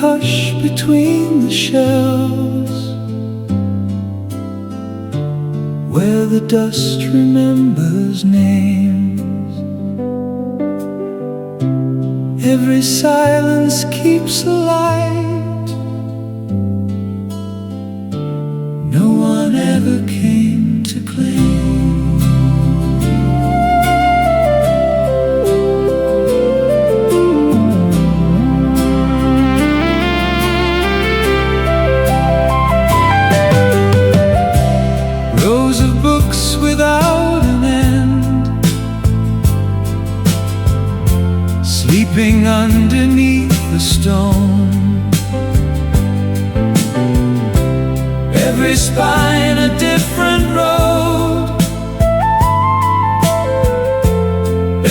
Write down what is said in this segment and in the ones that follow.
hush between the shelves, where the dust remembers names. Every silence keeps a light no one ever came to claim. Rows of books without an end, sleeping underneath the stone. Every spine a different road,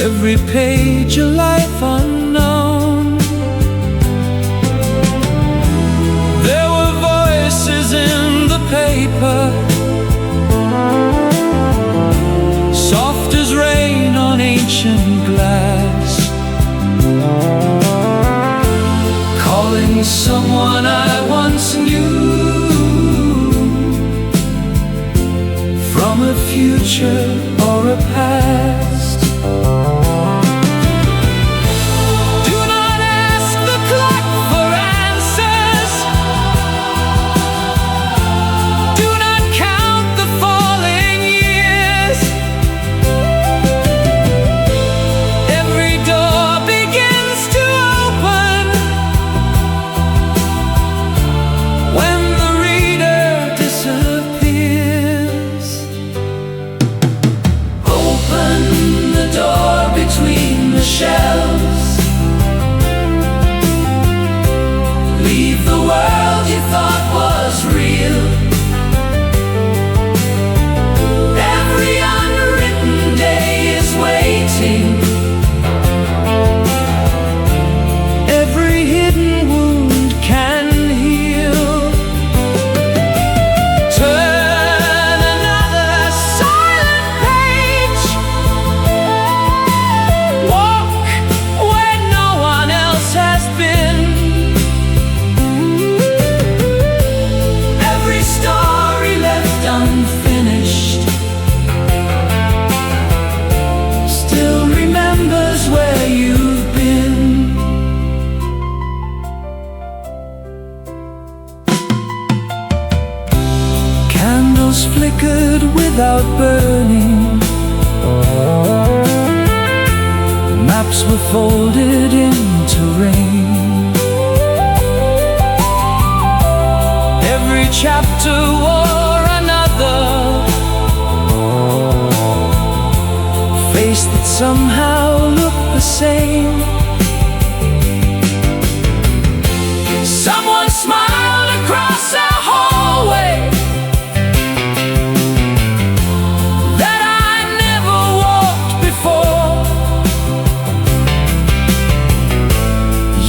every page a life unknown. There were voices in the paper, soft as rain on ancient glass, calling someone I once knew from a future or a past. Do not ask the clock for answers, do not count the falling years. Every door begins to open when the reader disappears. Open the door between the shelves, leave the world you thought was real. Every unwritten day is waiting, every hidden wound can heal. Turn another silent page, walk where no one else has been. Every story left unfinished still remembers where you've been. Candles flickered without burning, maps were folded into rain. Every chapter wore another face that somehow looked the same. Someone smiled across a hallway that I never walked before,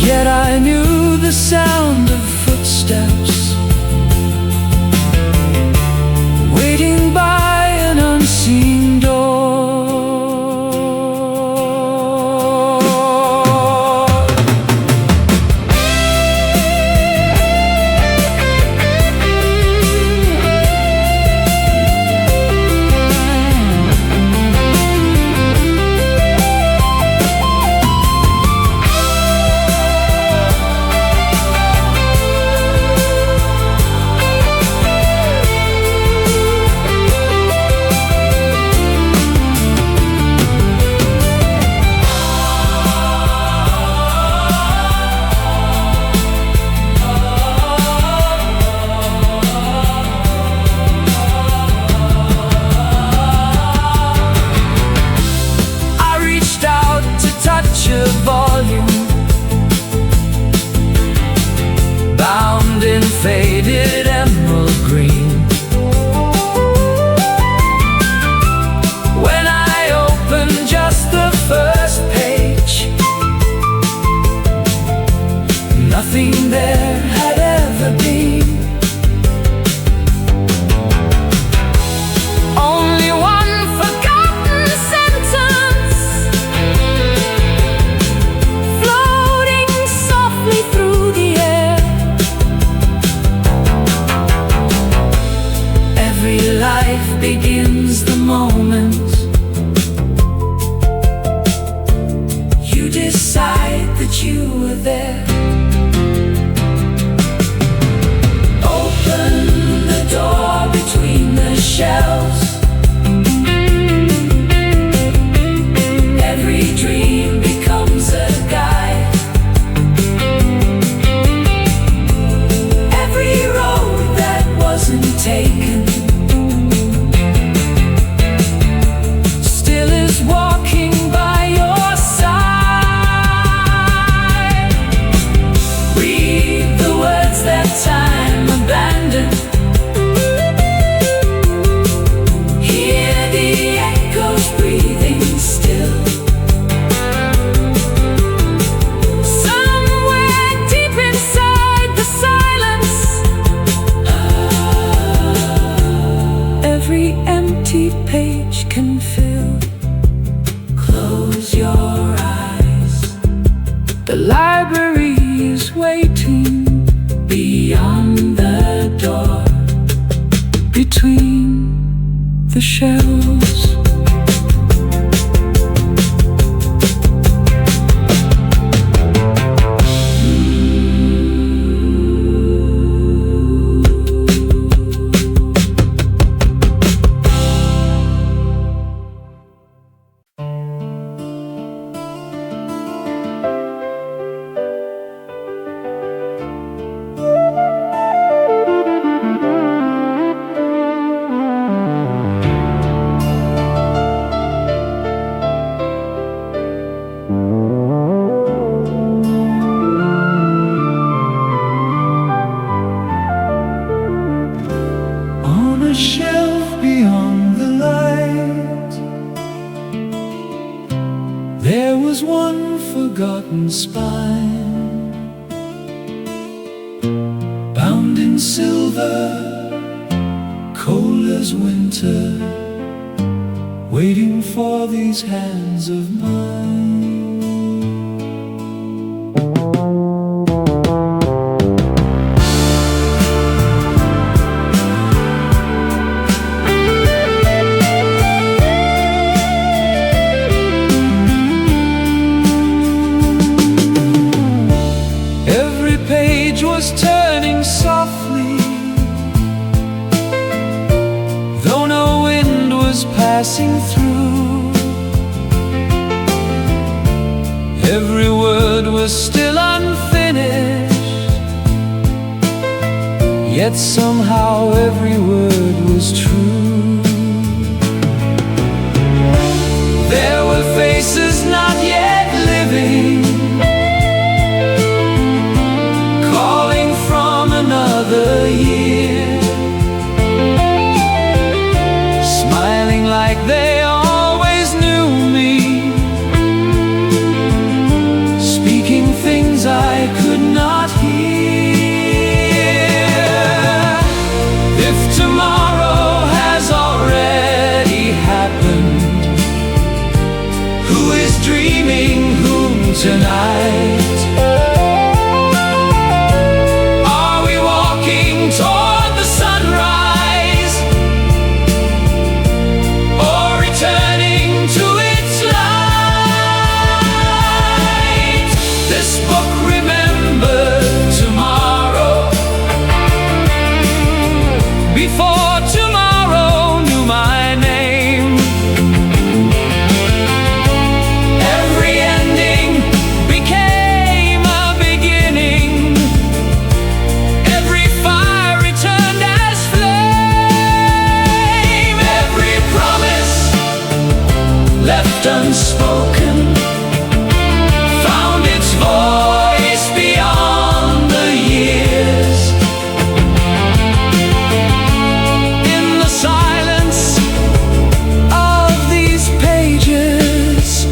yet I knew the sound of footsteps waiting by an unseen door. Volume bound in faded emerald green. When I opened just the first page, nothing there had ever been. Only one forgotten sentence floating softly through the air. time abandoned. Hear the echoes breathing still. Somewhere deep inside the silence, every empty page can fill. Close your eyes. The library is waiting beyond the door, between the shelves. On a shelf beyond the light, there was one forgotten spine, bound in silver, cold as winter, waiting for these hands of mine. Every page was turning softly, though no wind was passing through. Every word was still unfinished, yet somehow every word was true. There were faces not yet living, calling from another year, smiling like they always knew me, speaking things I could not hear. If tomorrow has already happened, who is dreaming whom tonight? Are we walking toward the sunrise, or returning to its light? This book remembered tomorrow, before tomorrow knew my name. Every ending became a beginning. Every fire returned as flame. Every promise left unspoken found its voice beyond the years. In the silence of these pages,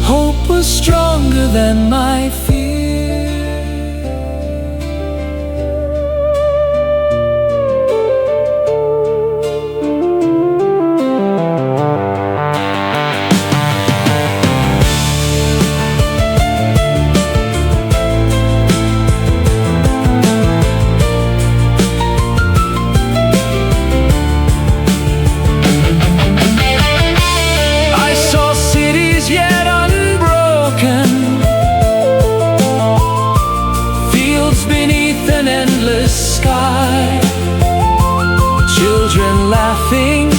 hope was stronger than my fear. I saw cities yet unbroken, fields beneath an endless sky, children laughing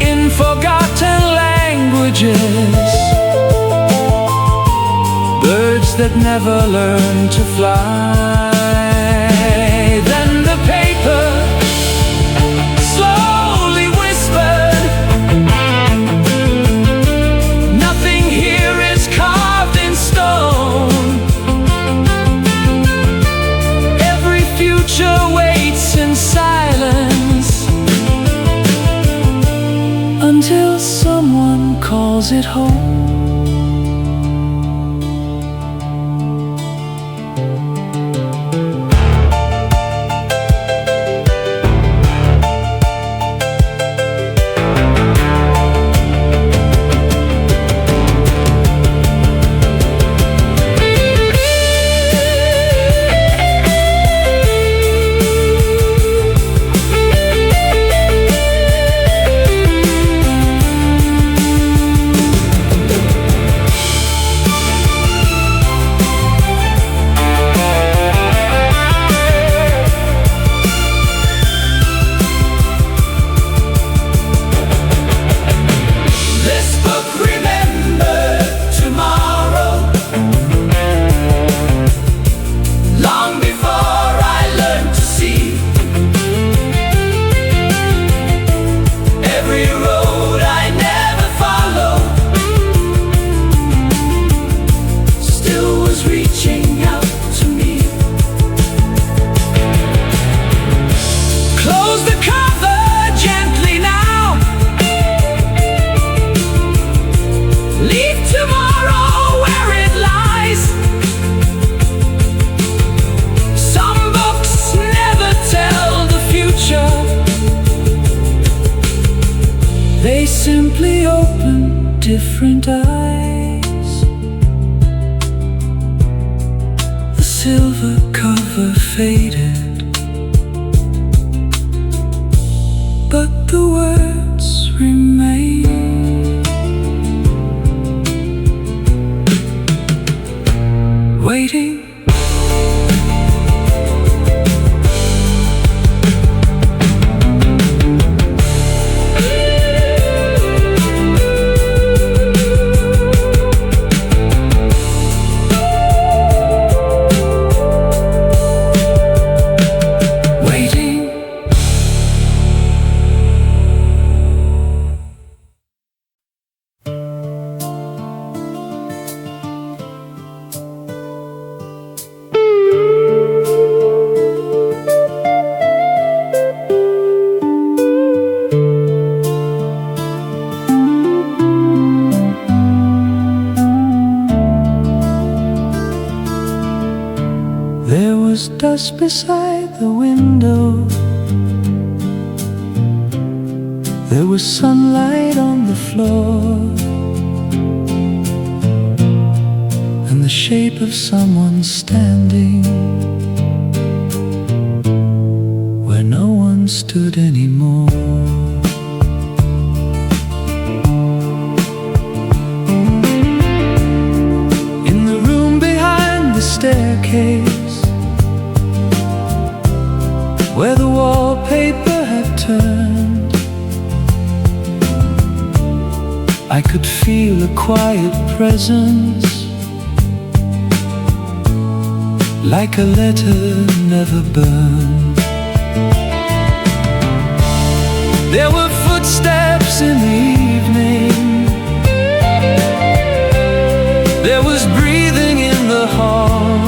in forgotten languages, birds that never learned to fly. Then the paper slowly whispered, nothing here is carved in stone. Every future calls it home. They simply open different eyes. The silver cover faded, but the words remain. Waiting. There was dust beside the window. There was sunlight on the floor, and the shape of someone standing where no one stood anymore. In the room behind the staircase, where the wallpaper had turned, I could feel a quiet presence, like a letter never burned. There were footsteps in the evening. There was breathing in the hall,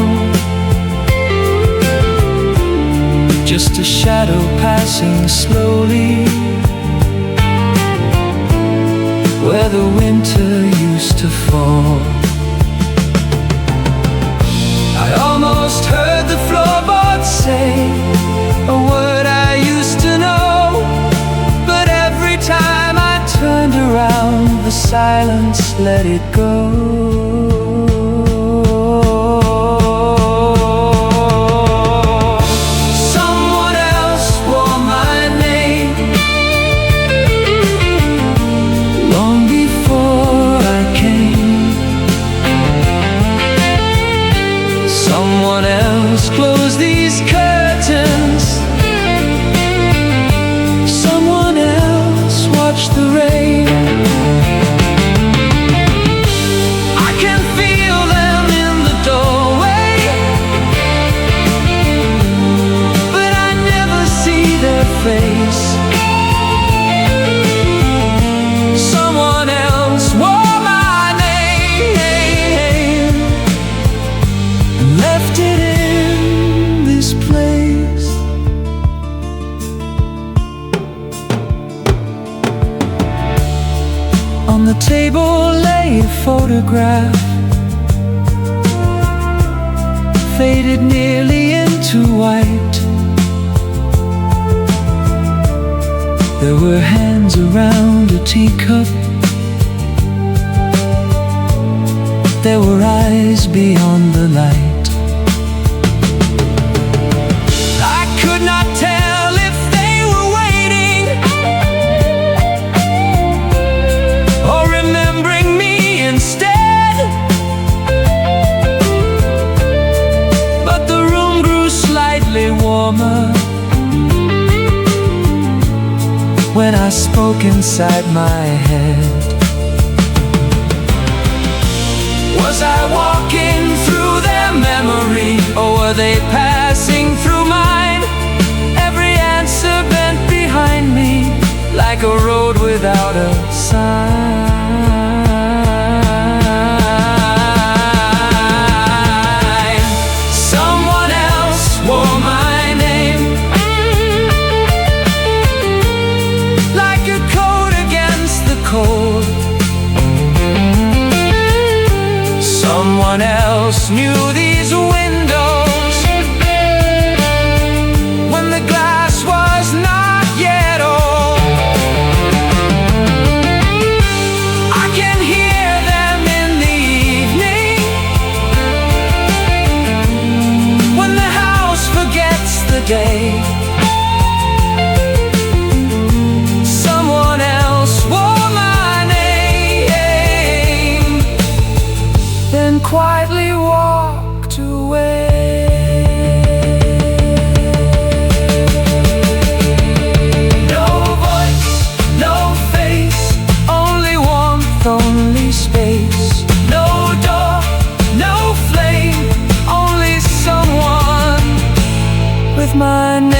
just a shadow passing slowly, where the winter used to fall. I almost heard the floorboards say a word I used to know, but every time I turned around, the silence let it go. Someone else closed these curtains. Someone else watched the rain. I can feel them in the doorway, but I never see their face. Someone else wore my name and left it in this place. On the table photograph faded nearly into white. There were hands around a teacup. There were eyes beyond the light. I could not tell if they were waiting or remembering me instead. But the room grew slightly warmer when I spoke inside my head. Was I walking through their memory, or were they passing through mine? Every answer bent behind me like a road without a sign. Someone else wore my name like a coat against the cold. Someone else knew these windows when the glass was not yet old. I can hear them in the evening when the house forgets the day. Someone else wore my name, then quietly walked away. No voice, no face, only warmth, only space. No door, no flame, only someone with my name.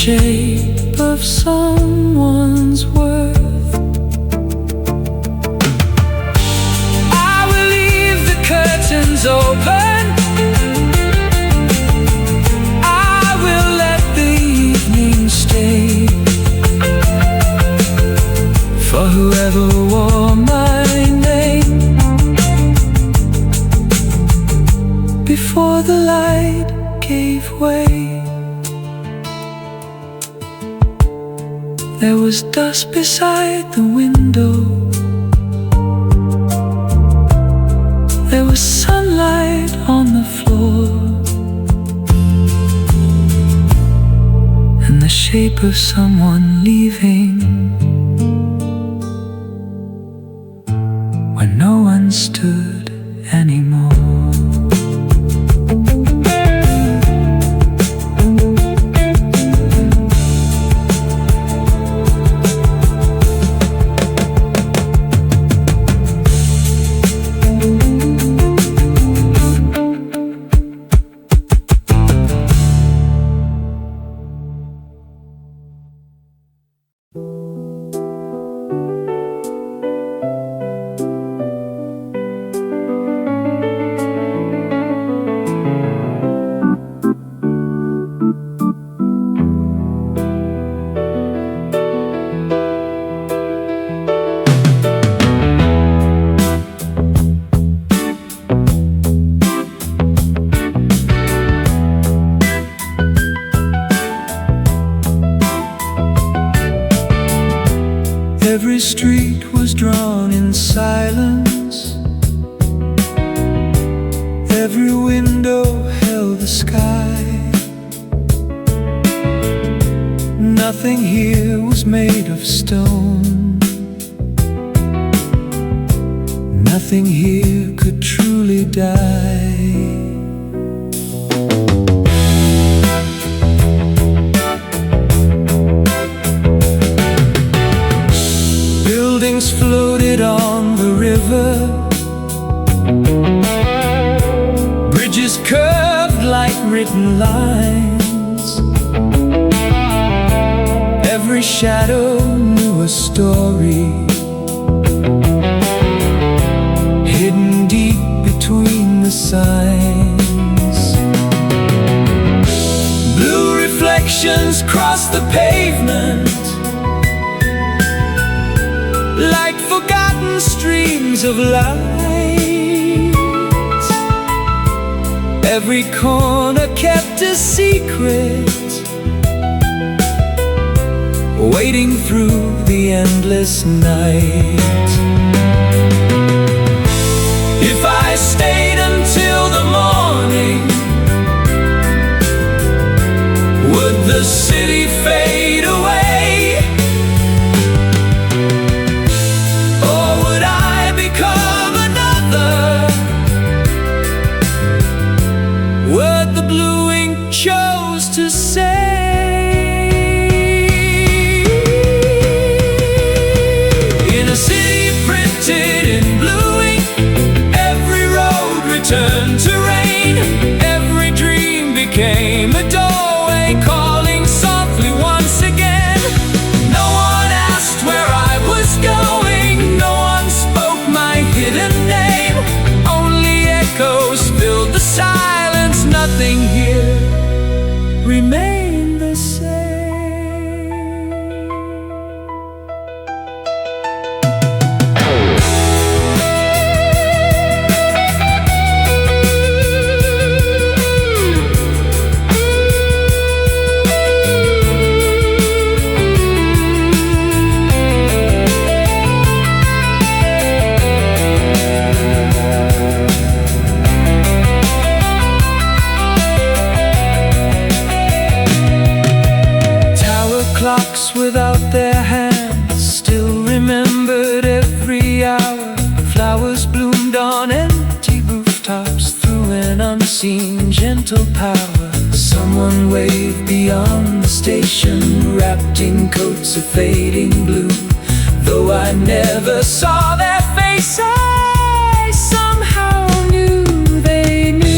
Shape of someone's worth. I will leave the curtains open. I will let the evening stay for whoever wore my name before the light gave way. There was dust beside the window. There was sunlight on the floor, and the shape of someone leaving when no one stood anymore. Every street was drawn in silence. Every window held the sky. Nothing here was made of stone. Nothing here could truly die. painted on the river, bridges curved like written lines. Every shadow knew a story, hidden deep between the signs. Blue reflections cross the pavement like forgotten streams of light. Every corner kept a secret, waiting through the endless night. If I stayed until the morning, would the city fade away? Or would I become another word the blue ink chose to say? In a city printed in blue ink, every road returned to rain. Every dream became a doorway, calling softly once again. No one asked where I was going, no one spoke my hidden name. Only echoes filled the silence, nothing here remained the same. Clocks without their hands still remembered every hour. Flowers bloomed on empty rooftops through an unseen gentle power. Someone waved beyond the station, wrapped in coats of fading blue. Though I never saw their face, I somehow knew they knew.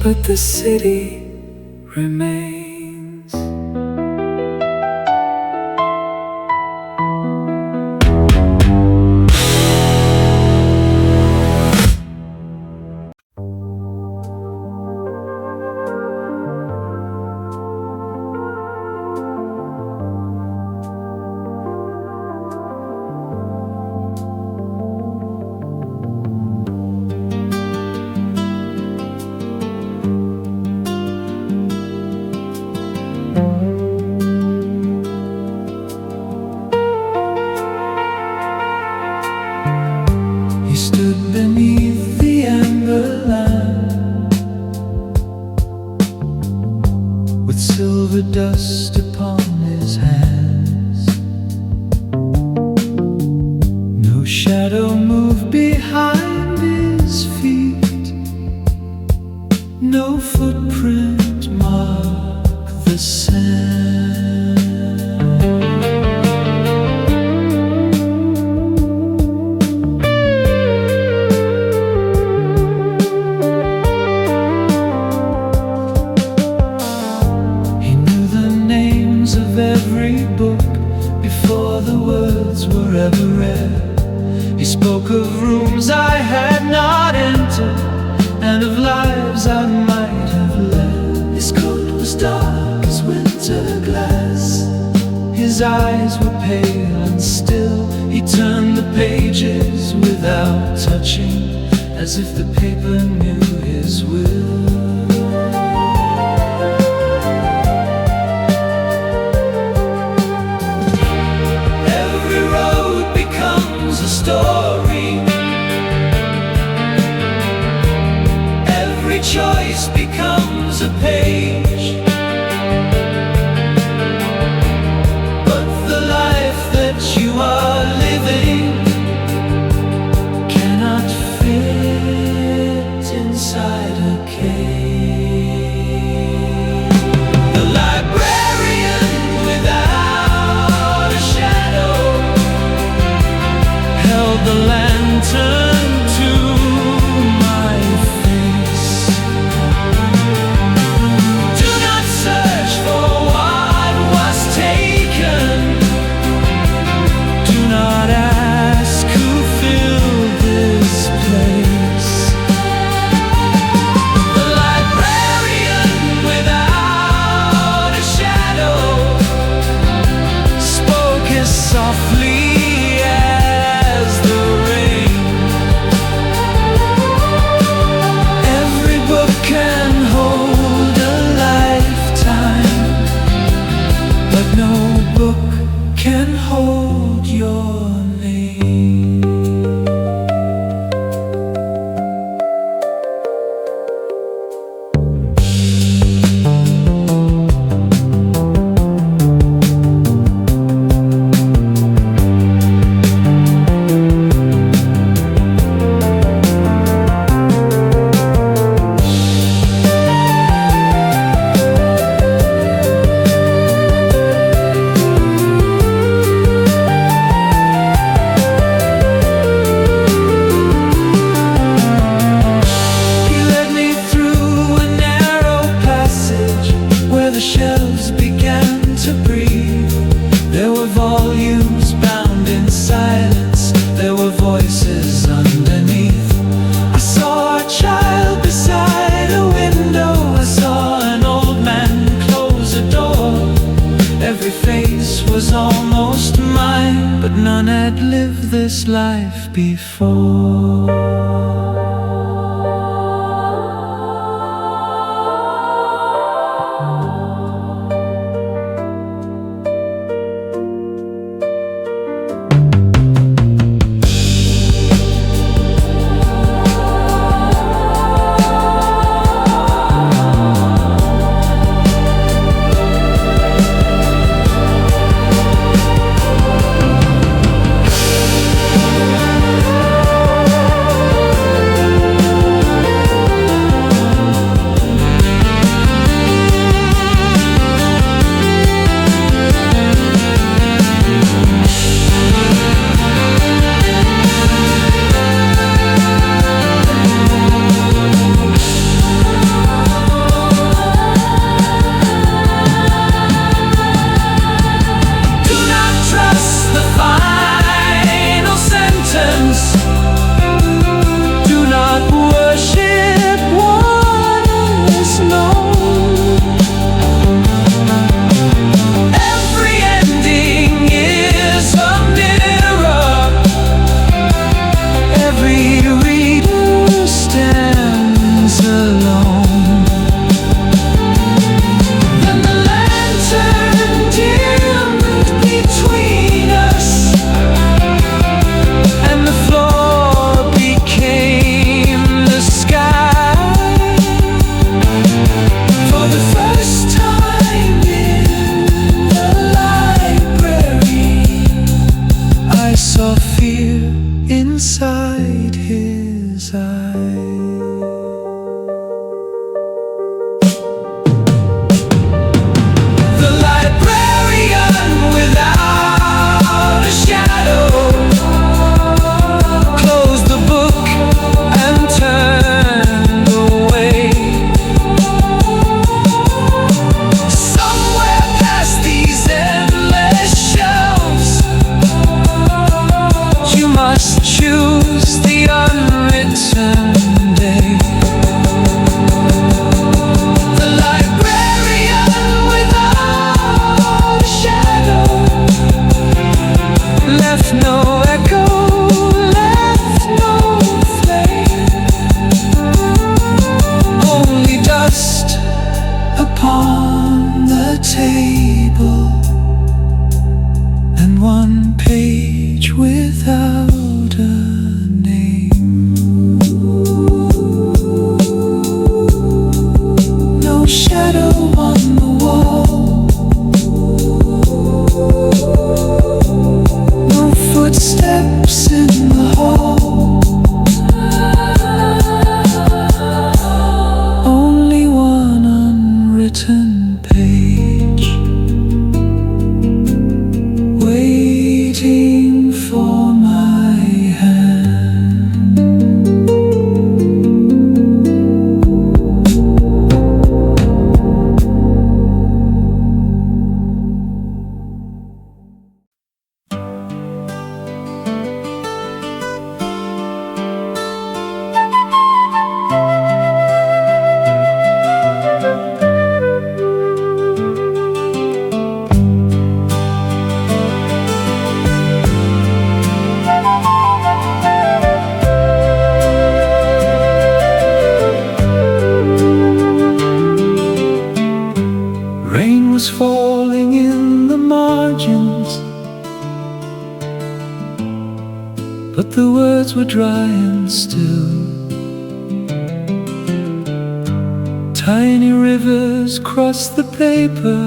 But the city remains. dust upon his hands. No shadow moved behind his feet, no footprint marked the sand. He knew the names of every book before the words were ever read. He spoke of rooms I had not entered, and of lives I might have led. His coat was dark as winter glass, his eyes were pale and still. He turned the pages without touching, as if the paper knew his will. Every road becomes a story, every choice becomes a page. But the life that you are living cannot fit inside a cage. The librarian without a shadow held the lantern to my face. Do not search for what was taken, do not ask who filled this place. The librarian without a shadow spoke as softly as the rain. Every book can hold a lifetime, but no book can hold your name. He led me through a narrow passage where the shelves began to breathe. There were volumes bound in silence, there were voices underneath. I saw a child beside a window, I saw an old man close a door. Every face was almost mine, but none had lived this life before. fear inside his eyes. The librarian without a shadow closed the book and turned away. Somewhere past these endless shelves, you must choose the unwritten day. The librarian without a shadow left no echo, left no flame, only dust upon the table, and one page without a name. No shadow on the wall, no footsteps in the hall, only one unwritten page waiting for my hand. Rain was falling in the margins, but the words were dry and still. Tiny rivers crossed the paper,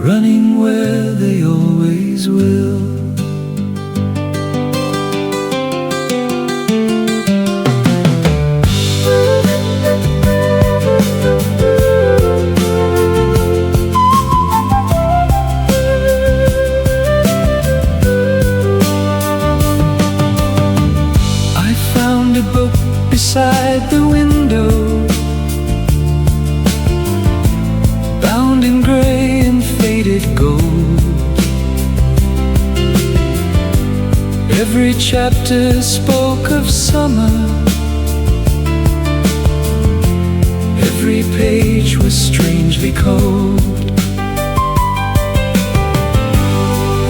running where they always will. Beside the window, bound in gray and faded gold. Every chapter spoke of summer, every page was strangely cold.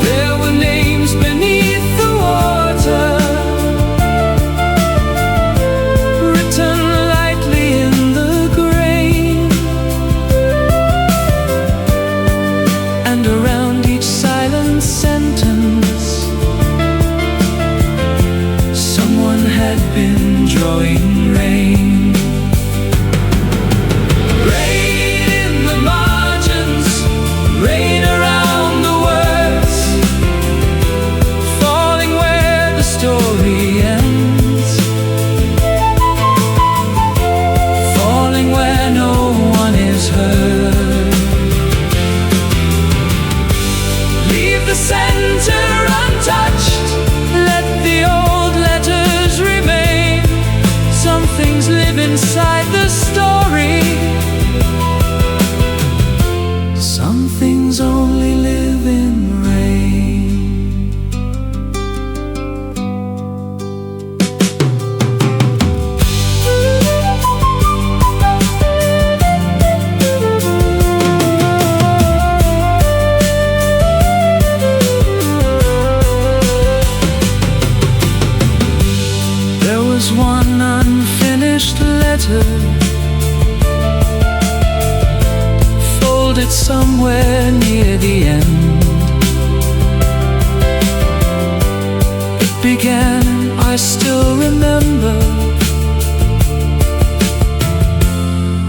There were names beneath the water, drawing rain. Rain in the margins, rain around the words, falling where the story ends, falling where no one is heard. Leave the center untouched, let the old letters remain. Some things live inside the story, some things only live in rain. There was one unfinished letter, folded somewhere near the end. It began, I still remember,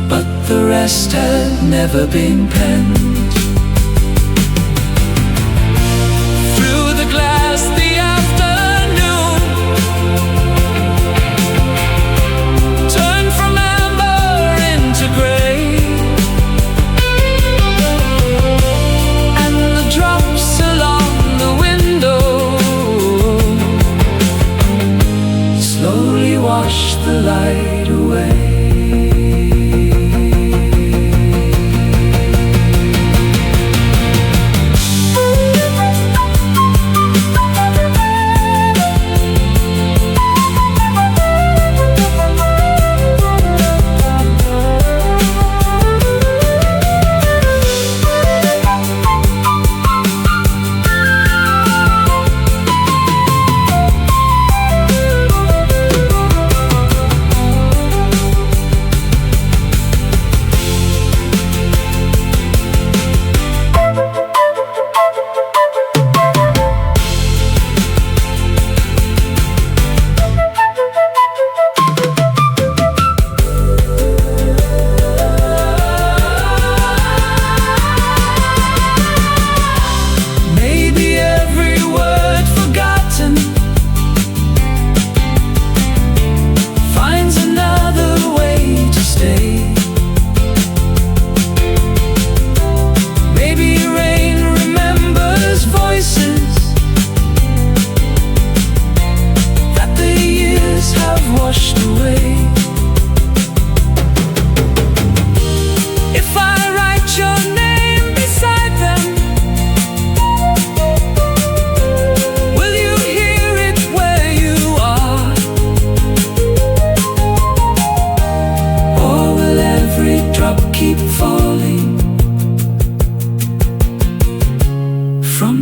but the rest had never been penned. the light away.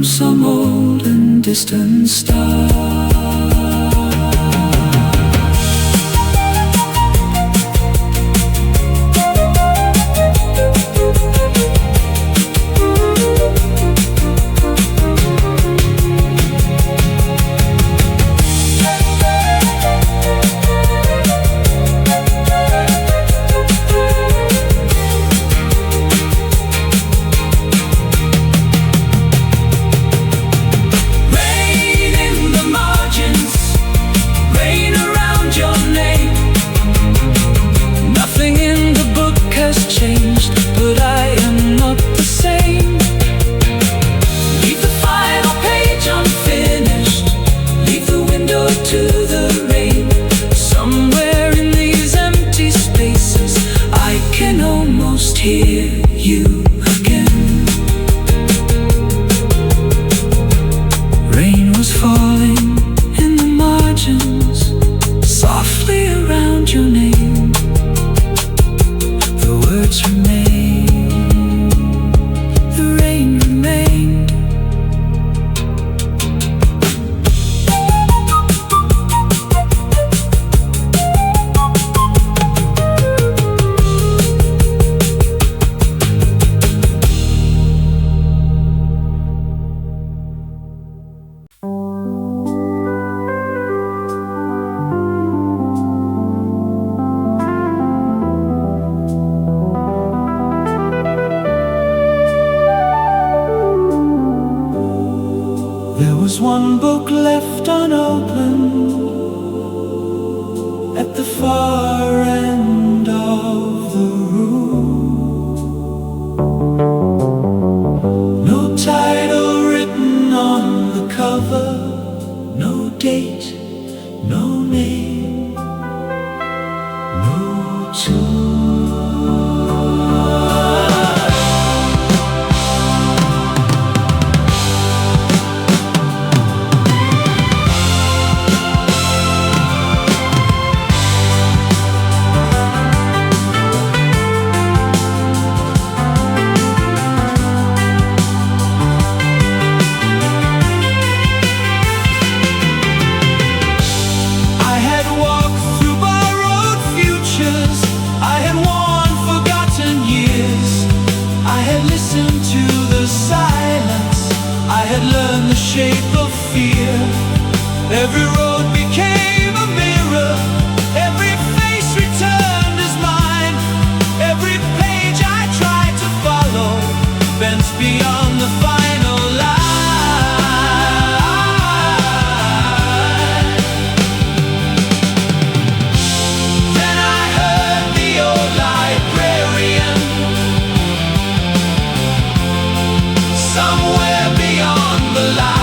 Some old and distant star. There was one book left unopened at the far end of the room. No title written on the cover, no date, no name, no tune. Shape of fear. Every road became a mirror. Every face returned as mine. Every page I tried to follow bends beyond the final line. Then I heard the old librarian somewhere beyond the light.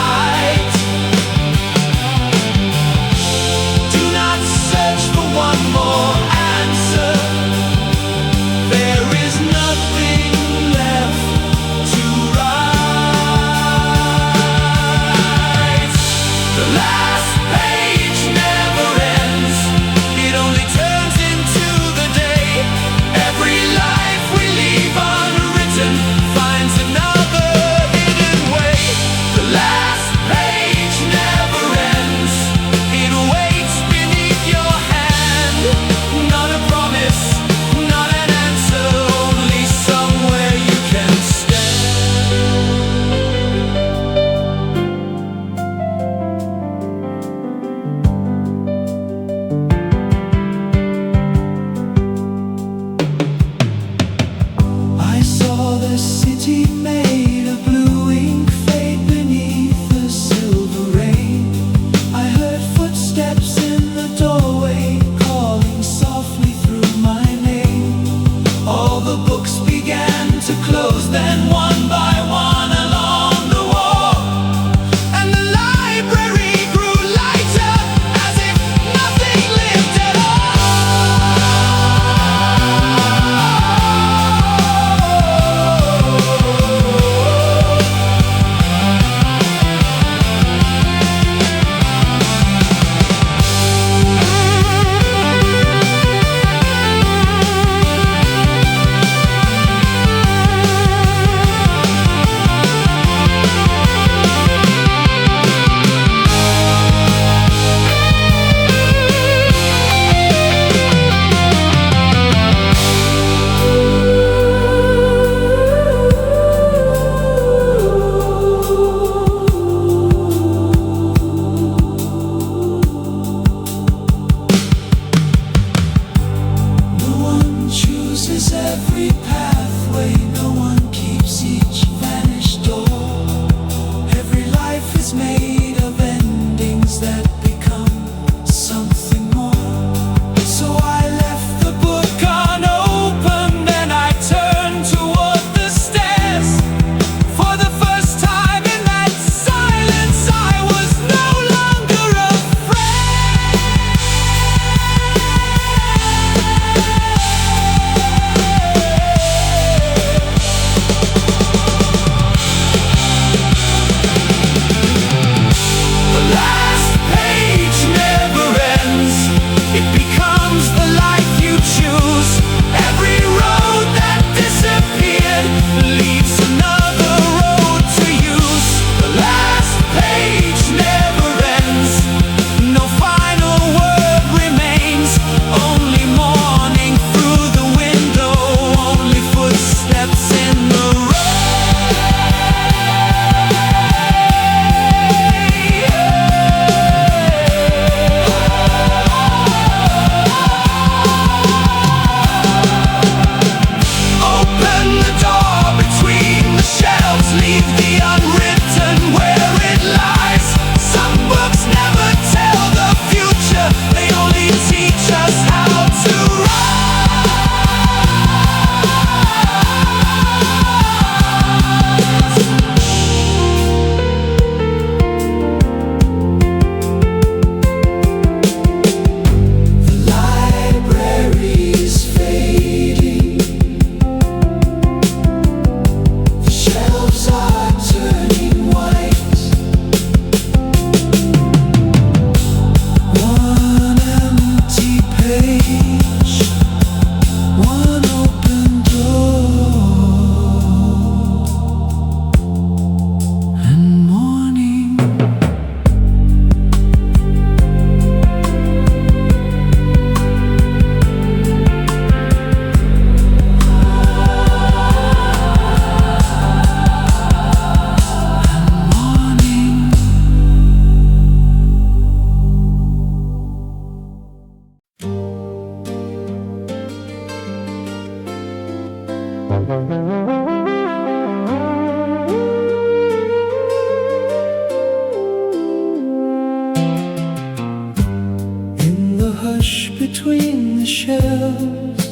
shelves,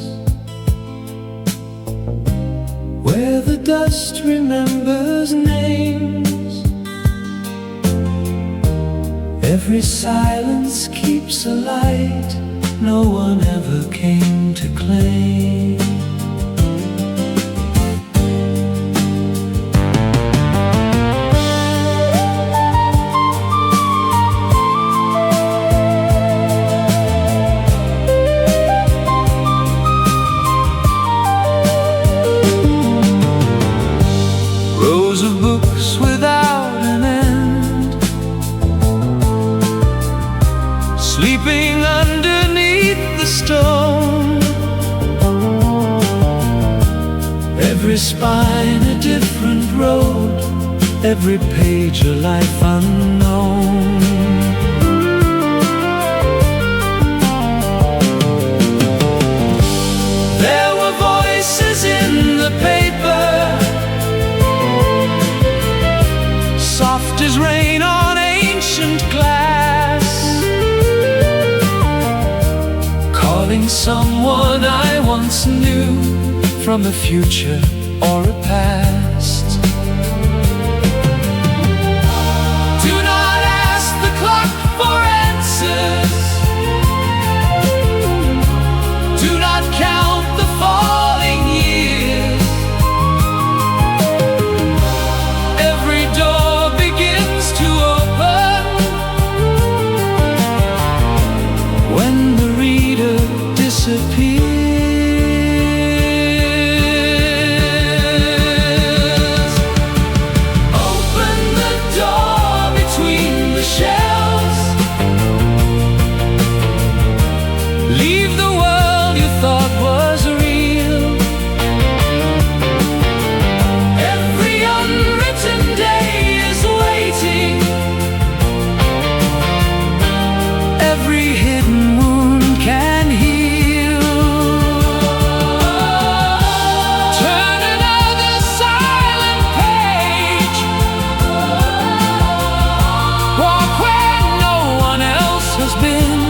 where the dust remembers names. Every silence keeps a light no one ever came to claim. Rows of books without an end, sleeping underneath the stone. Every spine a different road, every page a life unknown. There were voices in the paper, soft as rain on ancient glass, calling someone I once knew from a future or a past. Do not ask the clock for answers, do not count the falling years. Every door begins to open when the reader disappears. Open the door between the shelves, leave the world you thought was real. Every unwritten day is waiting, every hidden wound can heal. Turn another silent page, walk where no one else has been.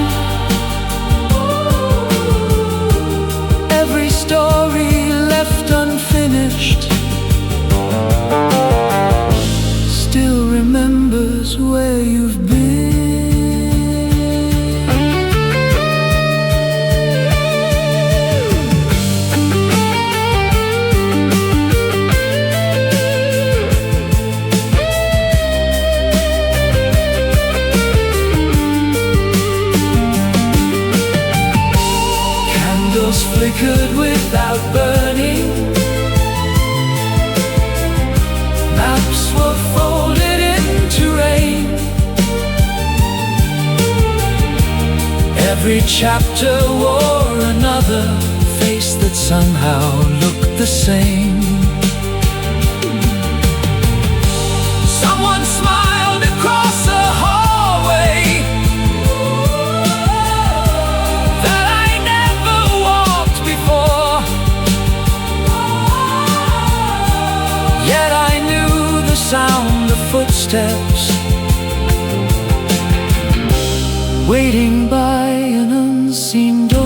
Every story left unfinished still remembers where you've been. Candles flickered without burning, maps were folded into rain. Every chapter wore another face that somehow looked the same. Someone smiled across the hallway that I never walked before, yet I knew the sound of footsteps waiting by an unseen door.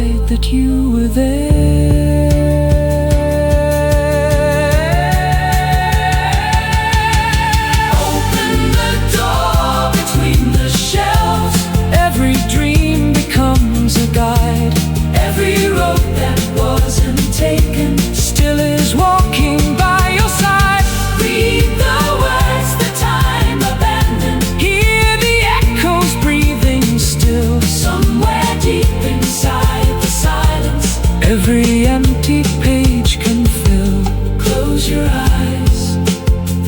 satisfied that you were there. Open the door between the shelves. Every dream becomes a guide. Every road that wasn't taken Still is walking by your side. read the words the time abandoned. Hear the echoes breathing still. Somewhere deep inside the silence, Every empty page can fill. close your eyes.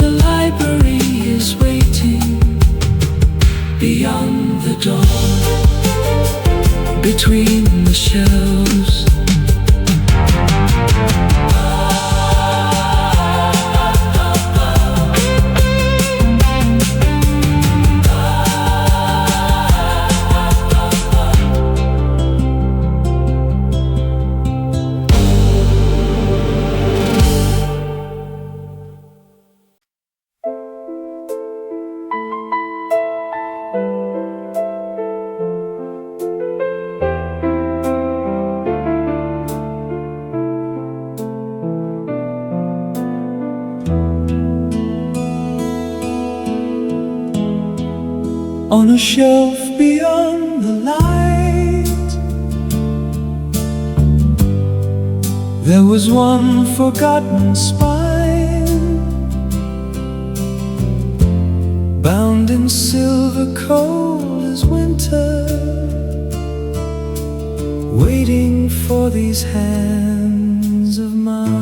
The library is waiting Beyond the door, between the shelves. On a shelf beyond the light, there was one forgotten spine, bound in silver cold as winter, waiting for these hands of mine.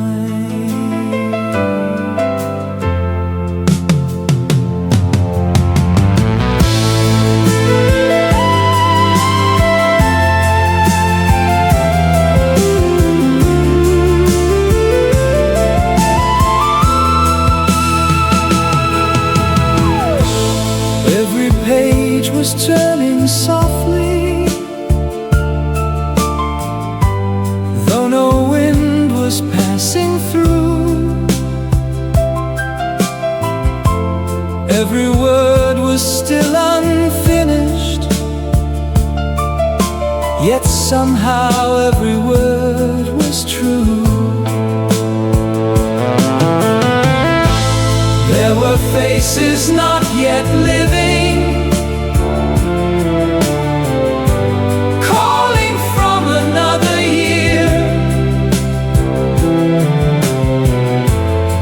Every page was turning softly, though no wind was passing through. Every word was still unfinished, yet somehow every word was true. There were faces not yet living, calling from another year,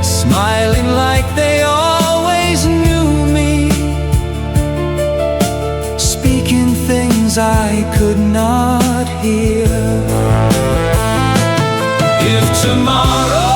smiling like they always knew me, speaking things I could not hear. If tomorrow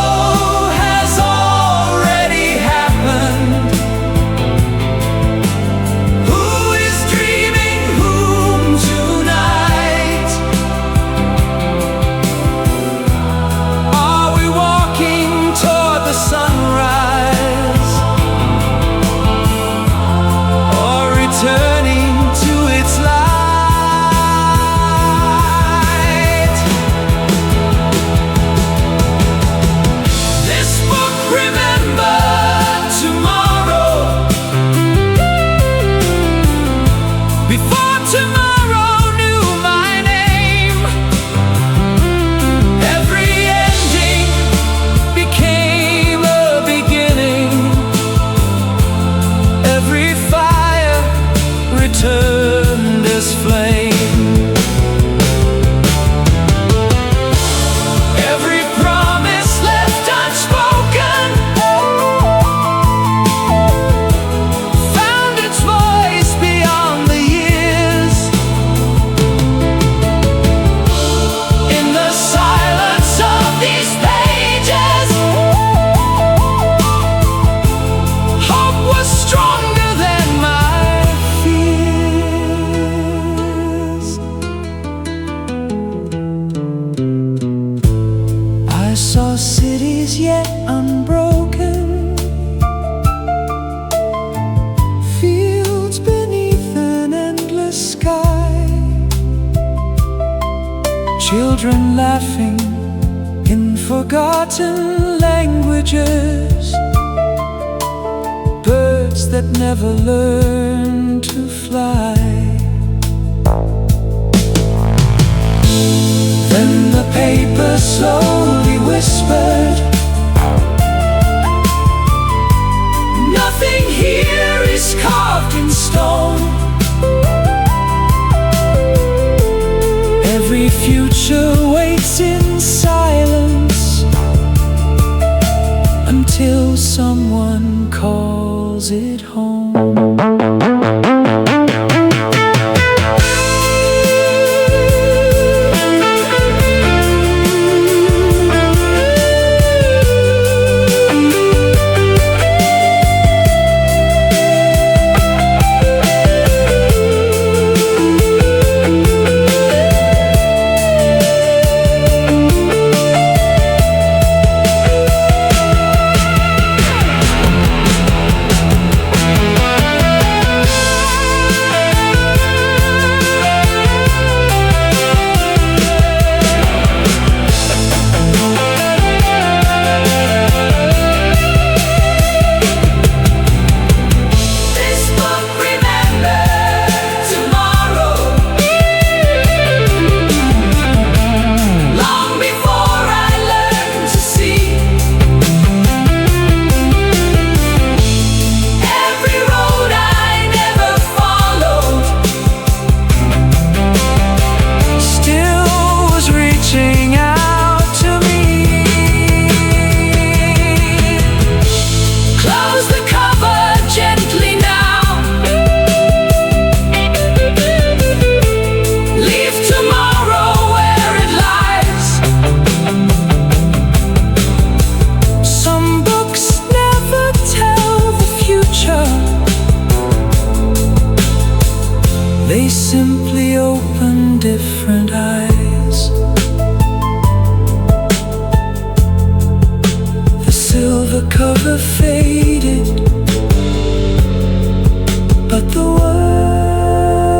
children laughing in forgotten languages, birds that never learned to fly. Then the paper slowly whispered, "Nothing here is carved in stone. Every future waits in silence until someone calls it home." They simply open different eyes. The silver cover faded, but the words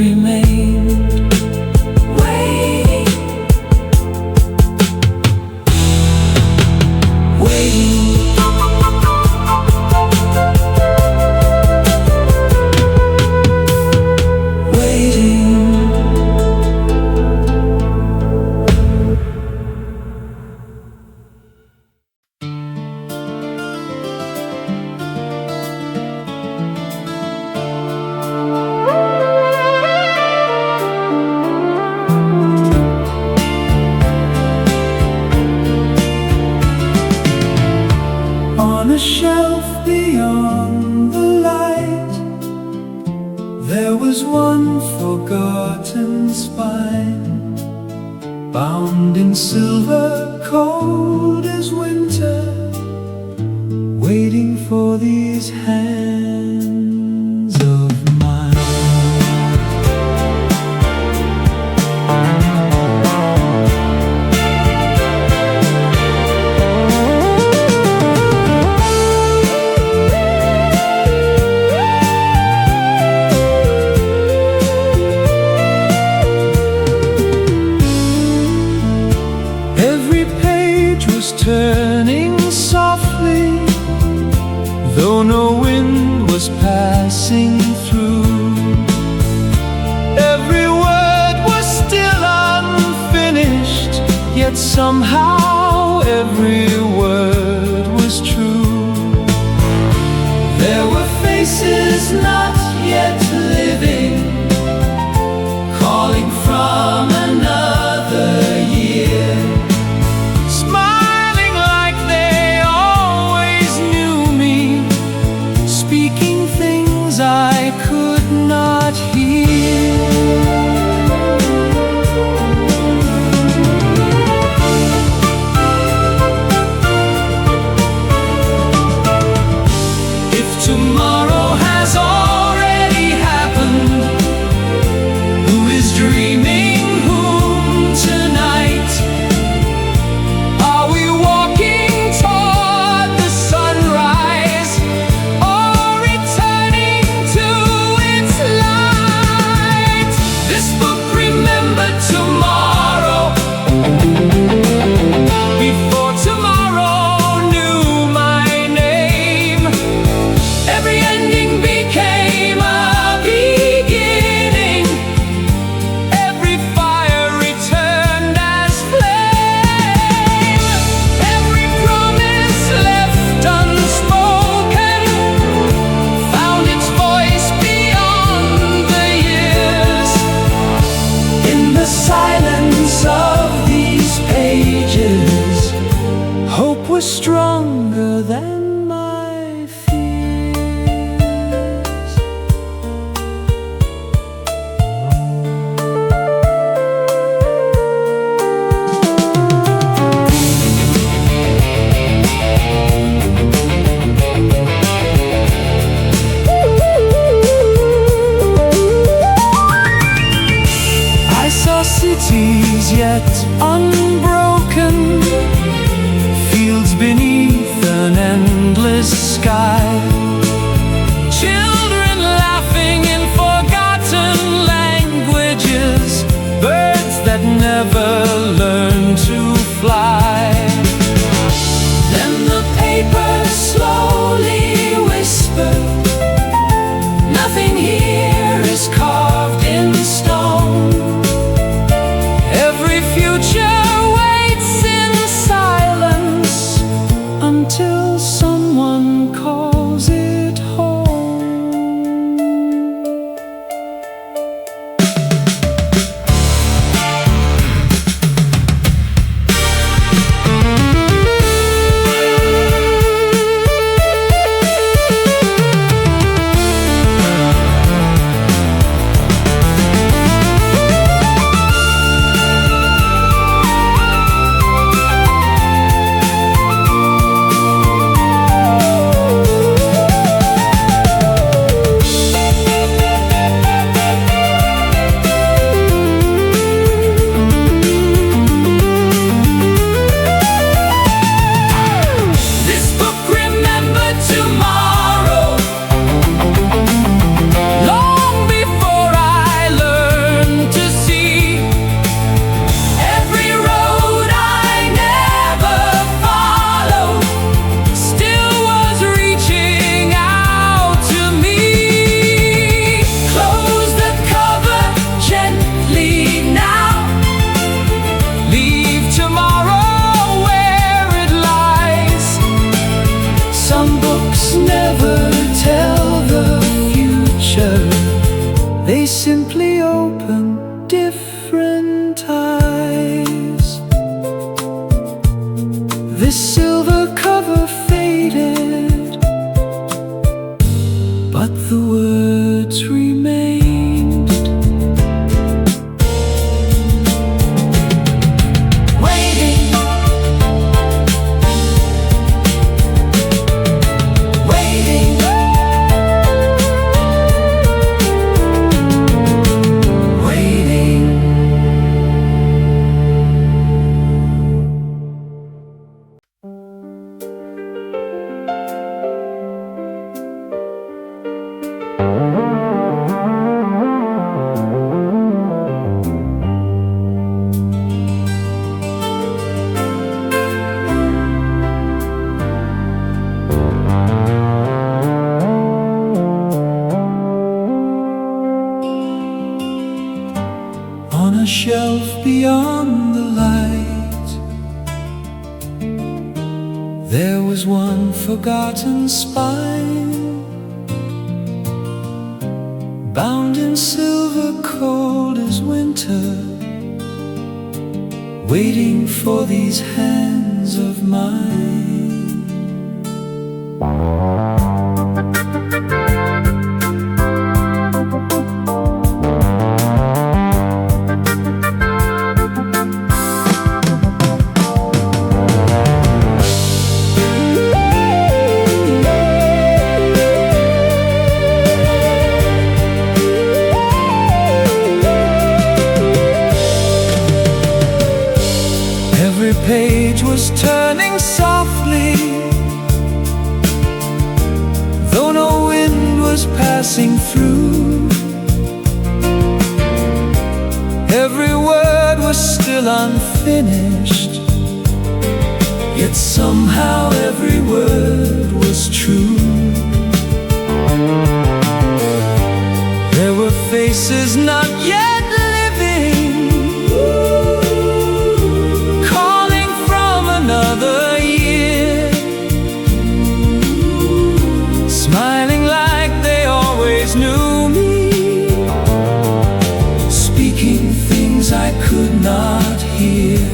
remained. Waiting, waiting. On a shelf beyond the light, there was one forgotten spine, bound in silver, cold as winter, waiting for these hands of mine. Turning softly, though no wind was passing through. Every word was still unfinished, yet somehow every word was true. There were faces not yet living, calling from another year, speaking things I could not hear. If tomorrow has all were stronger than my fears. I saw cities yet unbroken, fields beneath an endless sky, children laughing in forgotten languages, birds that never learned to fly. Then the paper slowly whispered, nothing here is carved in stone. Every future waits in silence until someone calls it home. They simply open different eyes. This silver cover faded, but the words remained. Waiting, waiting, waiting. On a shelf beyond the light, there was one forgotten spine, bound in silver cold as winter, waiting for these hands of mine. Every page was turning softly, though no wind was passing through. Every word was still unfinished, yet somehow every word was true. There were faces not yet living, calling from another year, smiling like they always knew me, speaking things I could not hear.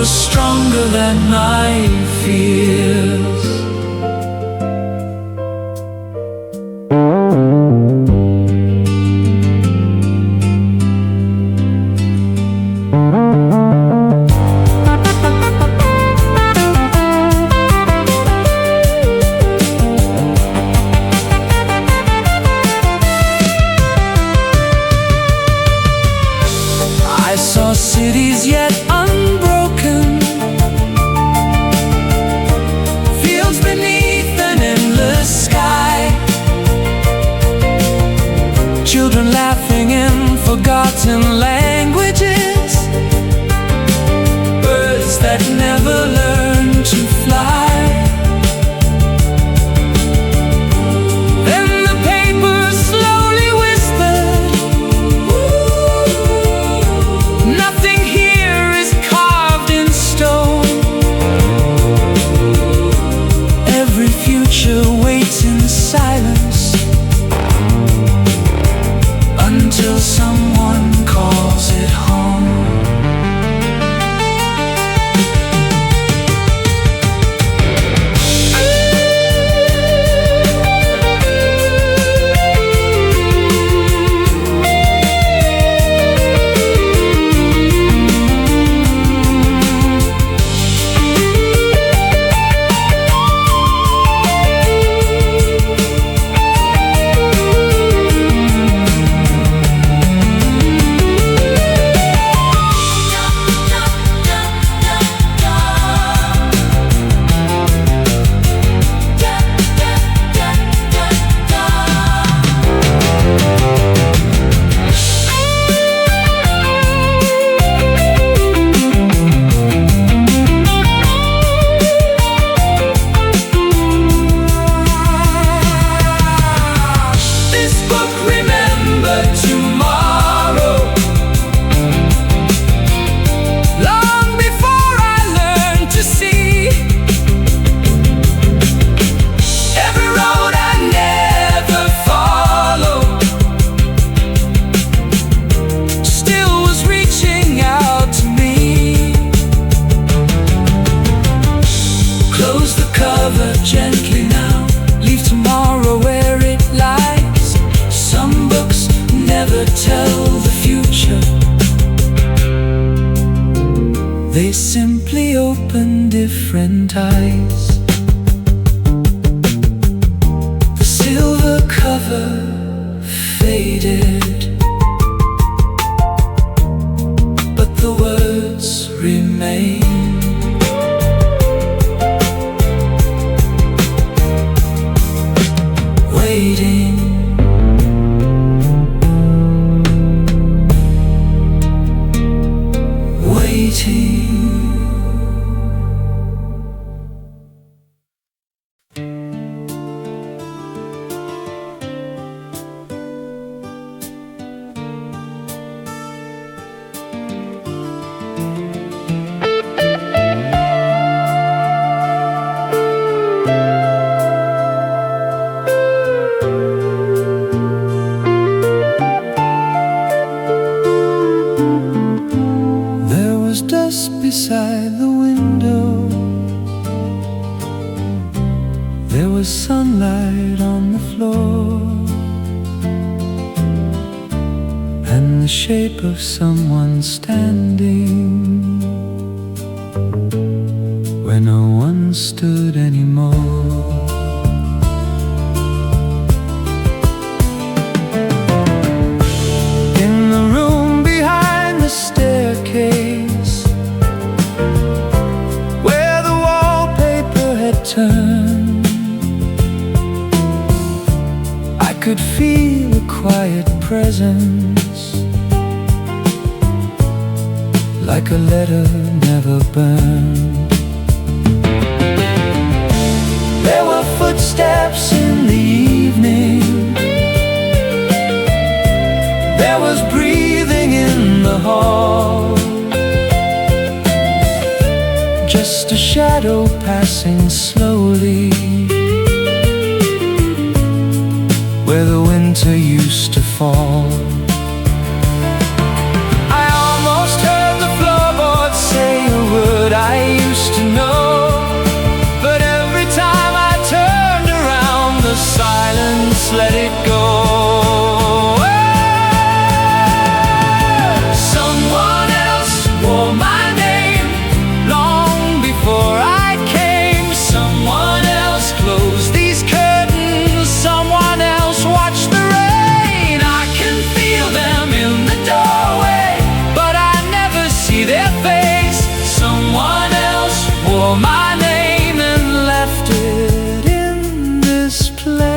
was stronger than my fears. I saw cities yet unbroken, fields beneath an endless sky, children laughing in forgotten languages, birds that never learned to fly. Then the paper slowly whispered, nothing here is carved in stone. Every future waits in silence until someone calls it home. Gently now, leave tomorrow where it lies. Some books never tell the future, they simply open different eyes. The silver cover faded, but the words remain. Waiting, waiting. Beside the window, there was sunlight on the floor, and the shape of someone standing where no one stood anymore. In the room behind the staircase, turned, I could feel a quiet presence, like a letter never burned. There were footsteps in the evening, there was breathing in the hall, just a shadow passing slowly where the winter used to fall. I almost heard the floorboards say a word used to know. But every time I turned around, the silence let it go. Someone else wore my name long before I came. Someone else closed these curtains. Someone else watched the rain. I can feel them in the doorway, but I never see their face. Someone else wore my name and left it in this place.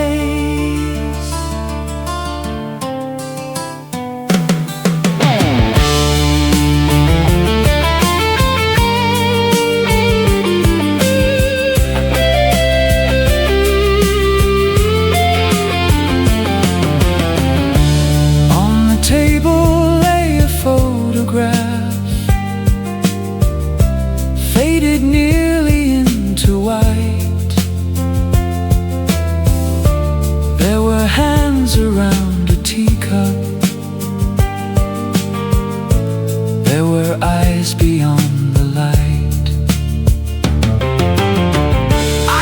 On the table lay a photograph, faded nearly into white. There were hands around a teacup. There were eyes beyond the light.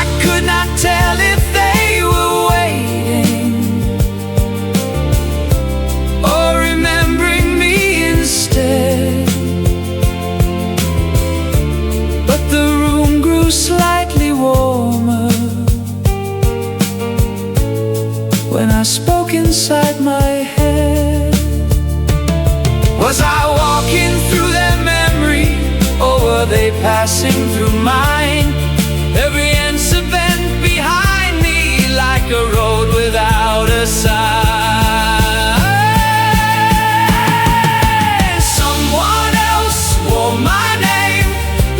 I could not tell if they were waiting or remembering me instead. But the room grew slightly warmer when I spoke inside my head. Was I walking through their memory, or were they passing through mine? Every answer bent behind me like a road without a sign. Someone else wore my name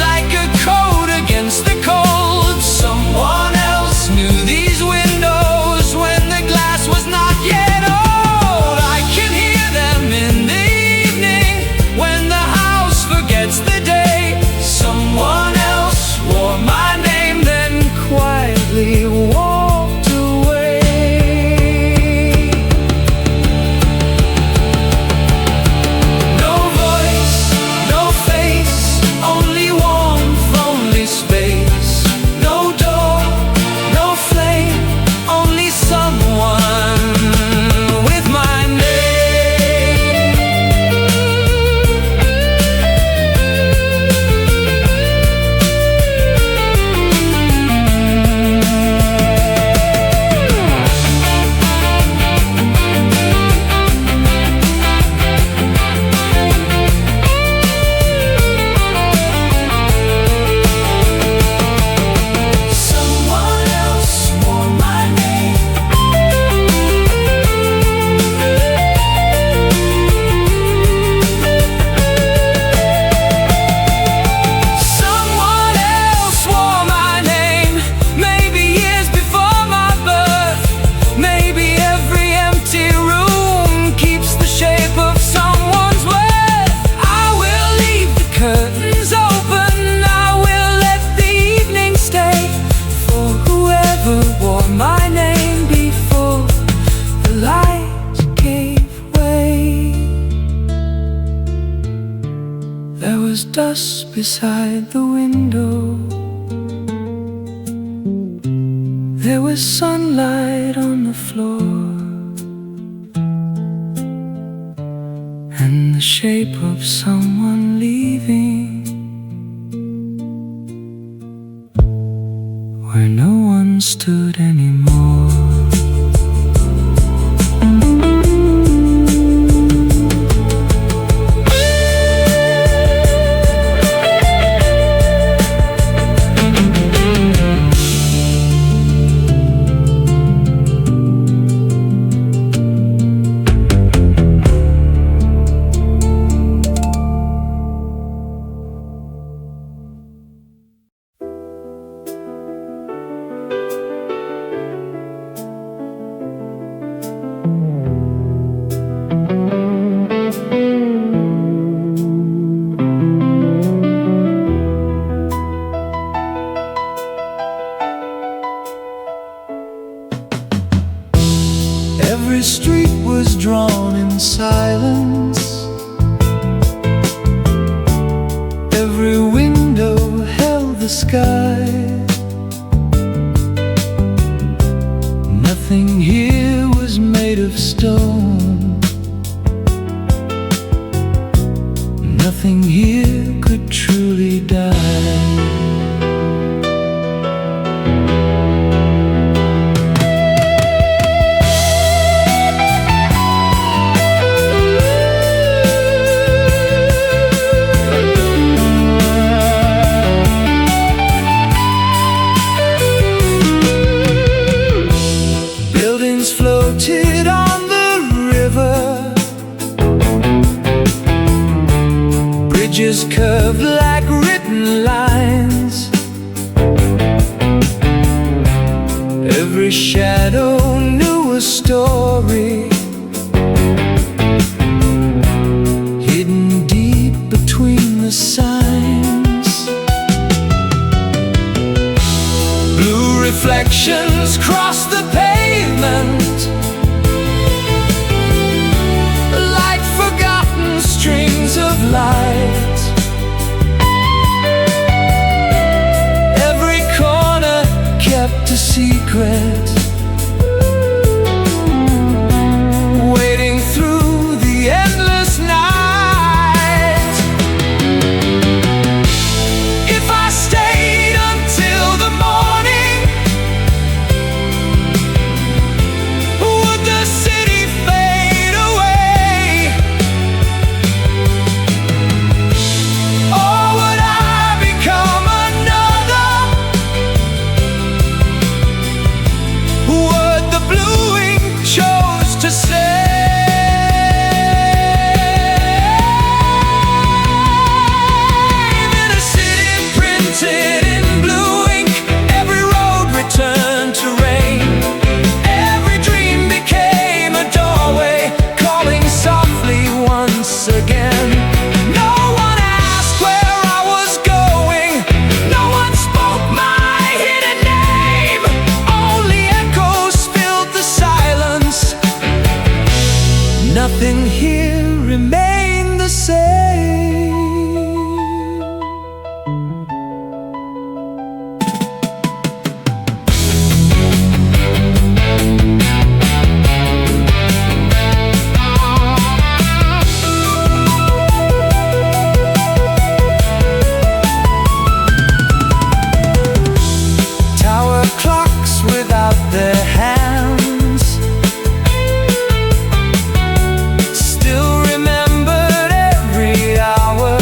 like a coat against the cold. Someone else knew these windows when the glass was not yet old. I can hear them in the evening when the house forgets the day. Someone else wore my name, then quietly walked away. No voice, no face, only warmth, only space. No door, no flame, only someone with my name. Someone else wore my name. Someone else wore my name. Maybe years before my birth. Maybe every empty room keeps the shape of someone's worth. I will leave the curtains open. I will let the evening stay for whoever wore my name before the light gave way. There was dust beside the window. There was sunlight on the floor, and the shape of someone leaving where no one stood anymore. Every street was drawn in silence. Every window held the the sky. Nothing here was made of stone. Nothing here could truly die. Floated on the river, bridges curved like written lines. Every shadow knew a story, hidden deep between the signs. Blue reflections cross the pavement like forgotten strings of light. Every corner kept a secret, waiting through the endless night. If I stayed until the morning, would the city fade away? Or would I become another word the blue ink chose to say? In a city printed in blue ink, every road returned to rain. Every dream became a doorway, calling softly once again. No one asked where I was going, no one spoke my hidden name. Only echoes filled the silence. Nothing here remained the same. Tower clocks without their hands still remembered every hour.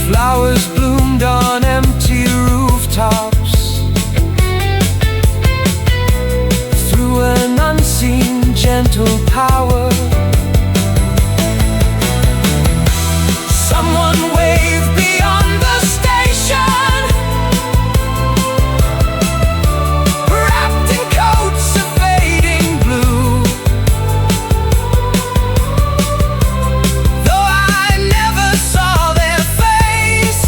Flowers bloomed on empty rooftops through an unseen gentle power. Someone waved beyond the station, wrapped in coats of fading blue. Though I never saw their face,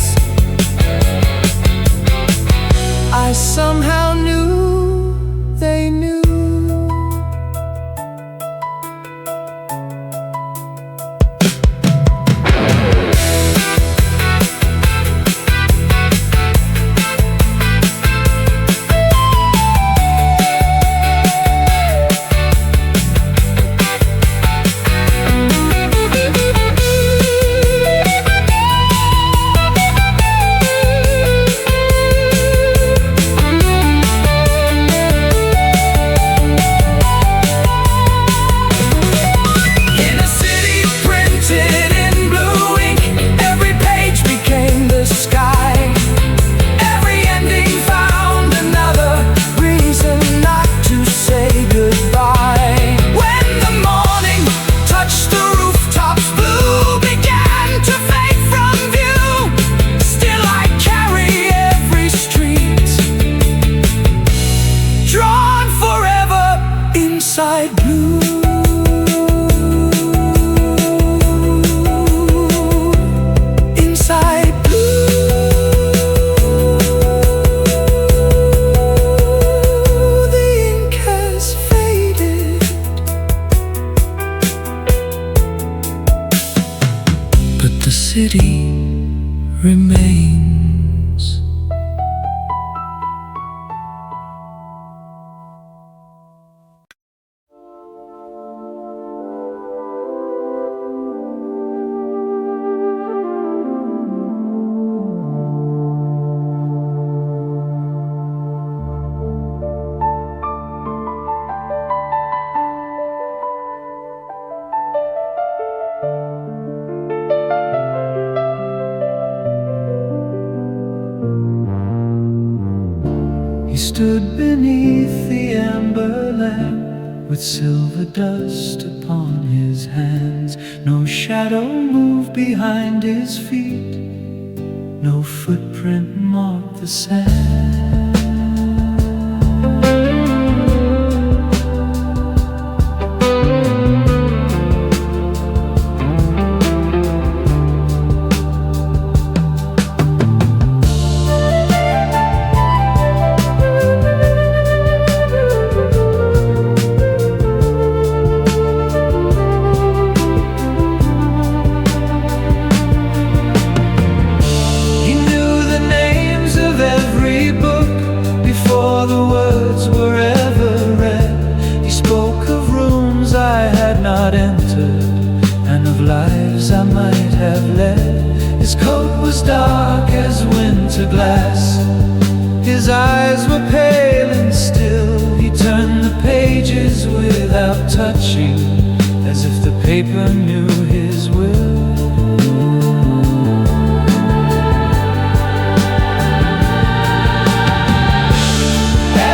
remains. He stood beneath the amber lamp with silver dust upon his hands. No shadow moved behind his feet, no footprint marked the sand. And of lives I might have led. His coat was dark as winter glass, his eyes were pale and still. He turned the pages without touching, as if the paper knew his will.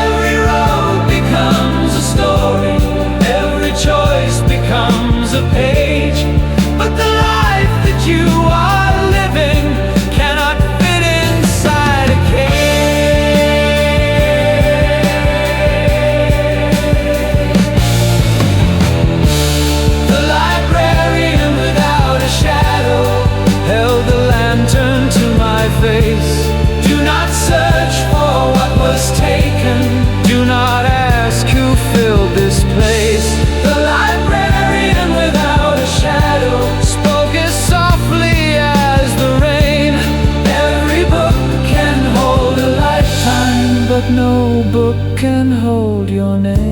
Every road becomes a story, every choice becomes a page, but the life that you are living cannot fit inside a cage. The librarian without a shadow held the lantern to my face. Do not search for what was taken, do not ask who filled this place. The librarian without a shadow spoke as softly as the rain. Every book can hold a lifetime, but no book can hold your name.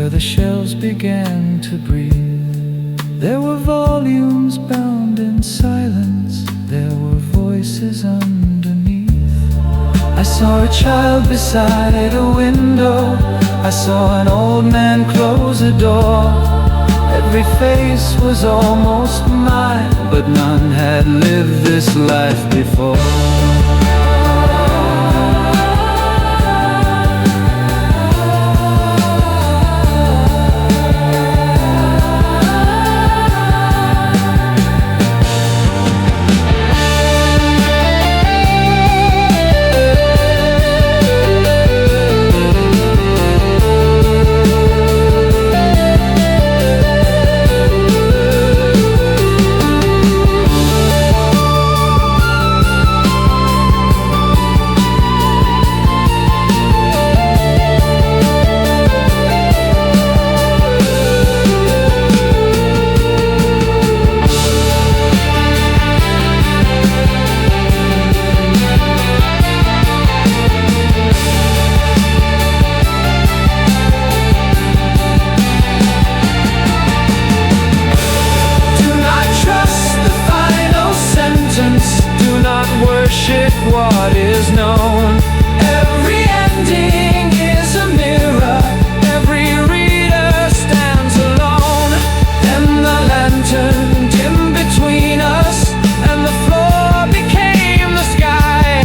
The shelves began to breathe. There were volumes bound in silence, there were voices underneath. I saw a child beside a window, I saw an old man close a door. Every face was almost mine, but none had lived this life before. Worship what is known. Every ending is a mirror, every reader stands alone. Then the lantern dimmed between us, and the floor became the sky.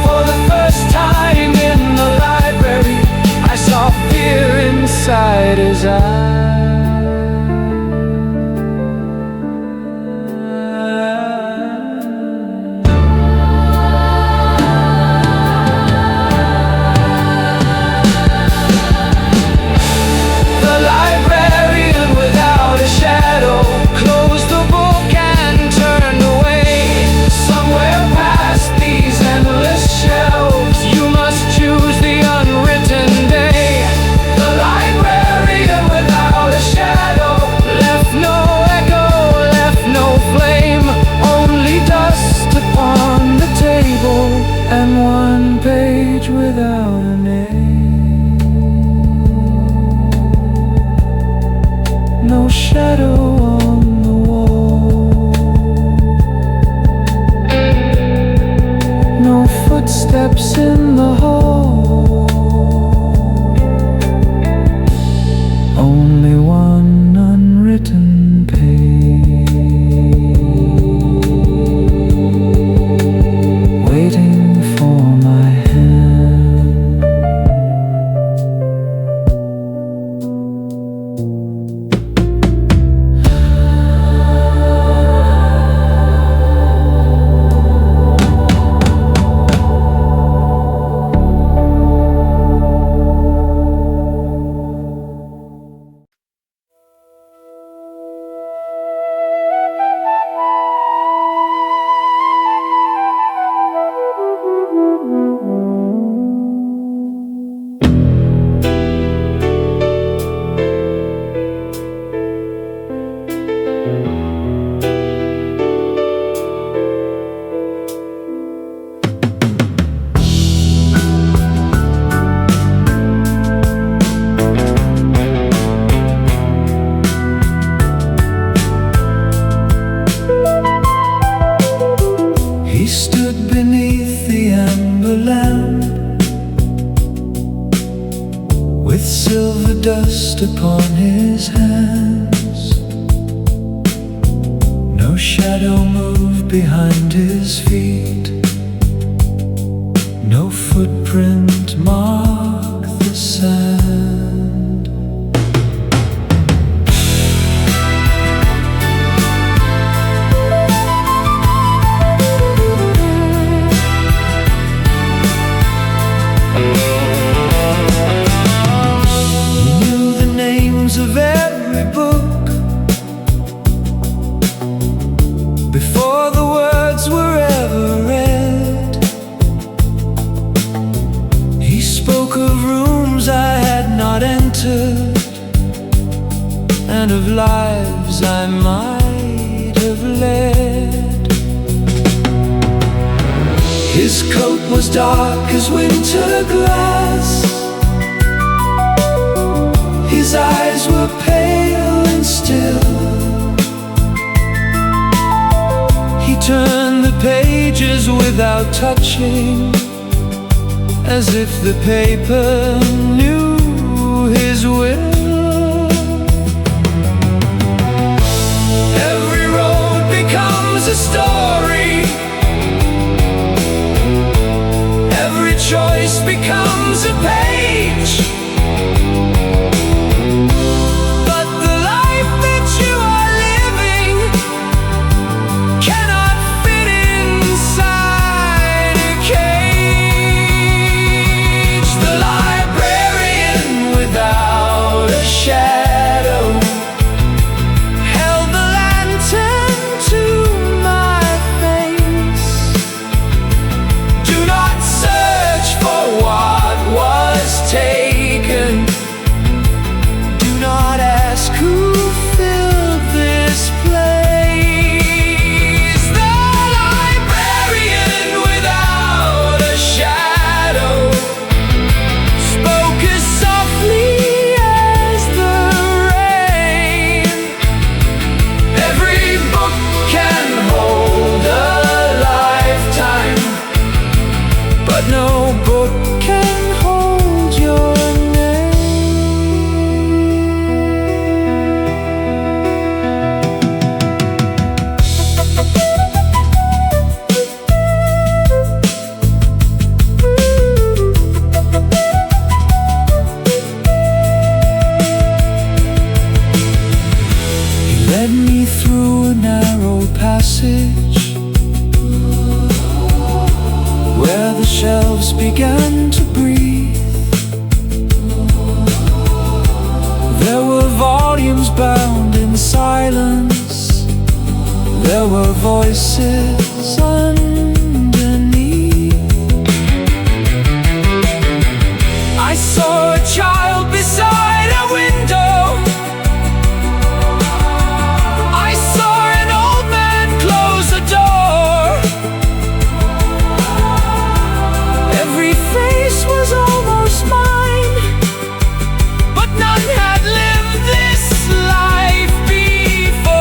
For the first time in the library, I saw fear inside his eyes. steps in the hall. Only one unwritten page, waiting for my hand. He stood beneath the amber lamp, with silver dust upon his hands. No shadow moved behind his feet, no footprint marked the sand. Of every book before the words were ever read. He spoke of rooms I had not entered, and of lives I might have led. His coat was dark as winter glass, his eyes were pale and still. He turned the pages without touching, as if the paper knew his will. Every road becomes a story, every choice becomes a page. Where the shelves began to breathe, there were volumes bound in silence, there were voices underneath. I saw a child beside a window, I saw an old man close a door. Every face was almost mine, but none had lived this life before.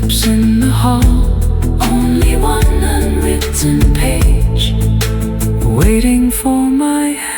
footsteps in the hall, only one unwritten page waiting for my hand.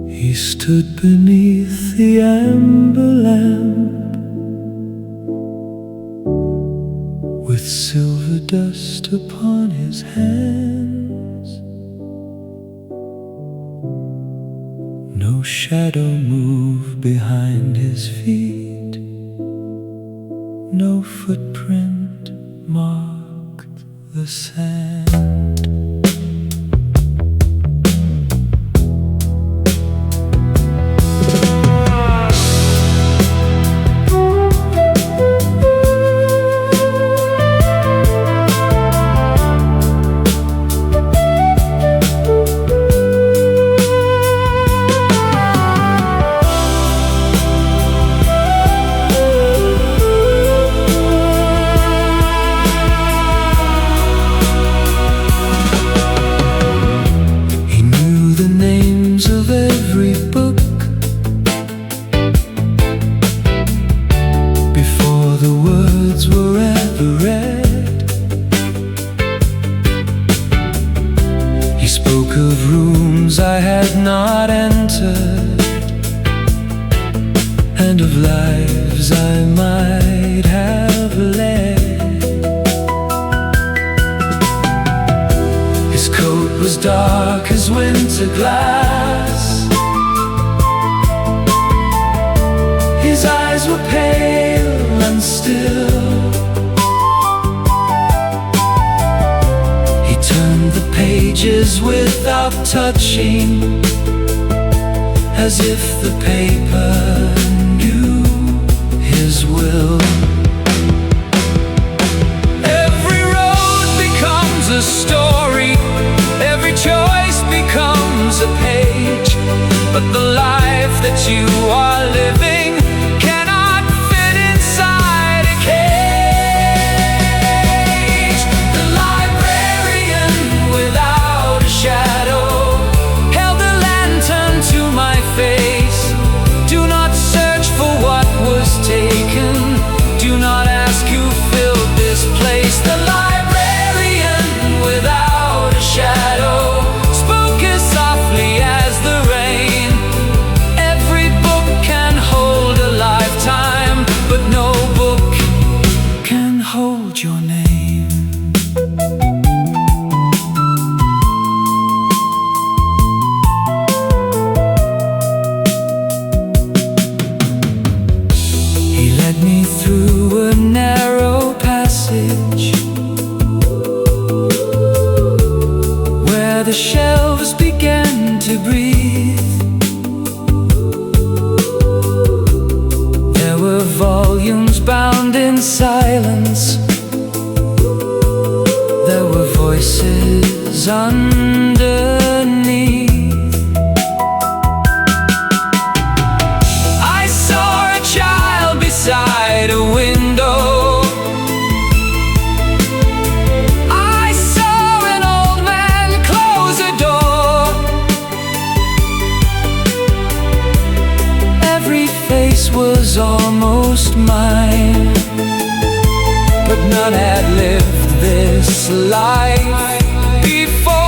He stood beneath the amber lamp, with silver dust upon his hands. No shadow moved behind his feet, no footprint marked the sand. I had not entered, and of lives I might have led. His coat was dark as winter glass, his eyes were pale and still. He turned the pages without touching, as if the paper knew his will. Every road becomes a story, every choice becomes a page, but the life that you are living cannot fit inside a cage. The librarian without a shadow held a lantern to my face. Do not search for what was taken, do not ask who filled this place. The librarian without a shadow spoke as softly as the rain. Every book can hold a lifetime, but no book can hold your name. He led me through a narrow passage, where the shelves began to breathe. There were volumes bound in silence, there were voices underneath. I saw a child beside a window, I saw an old man close a door. Every face was almost mine, but none had lived this life before.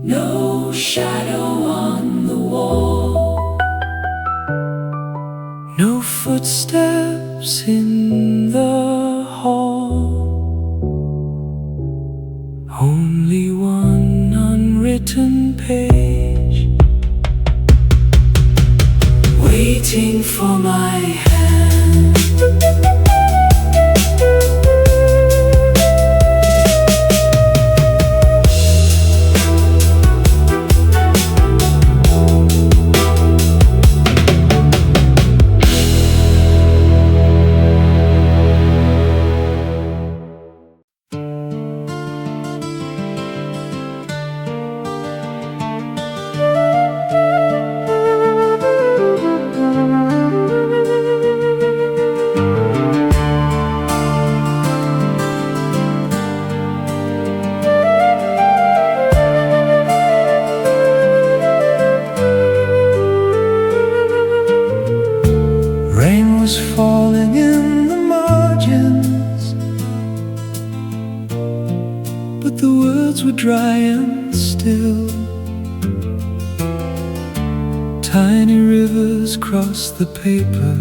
no shadow on the wall, no footsteps in the hall, only one unwritten page, waiting for my hand. Rain was falling in the margins, but the words were dry and still. Tiny rivers crossed the paper,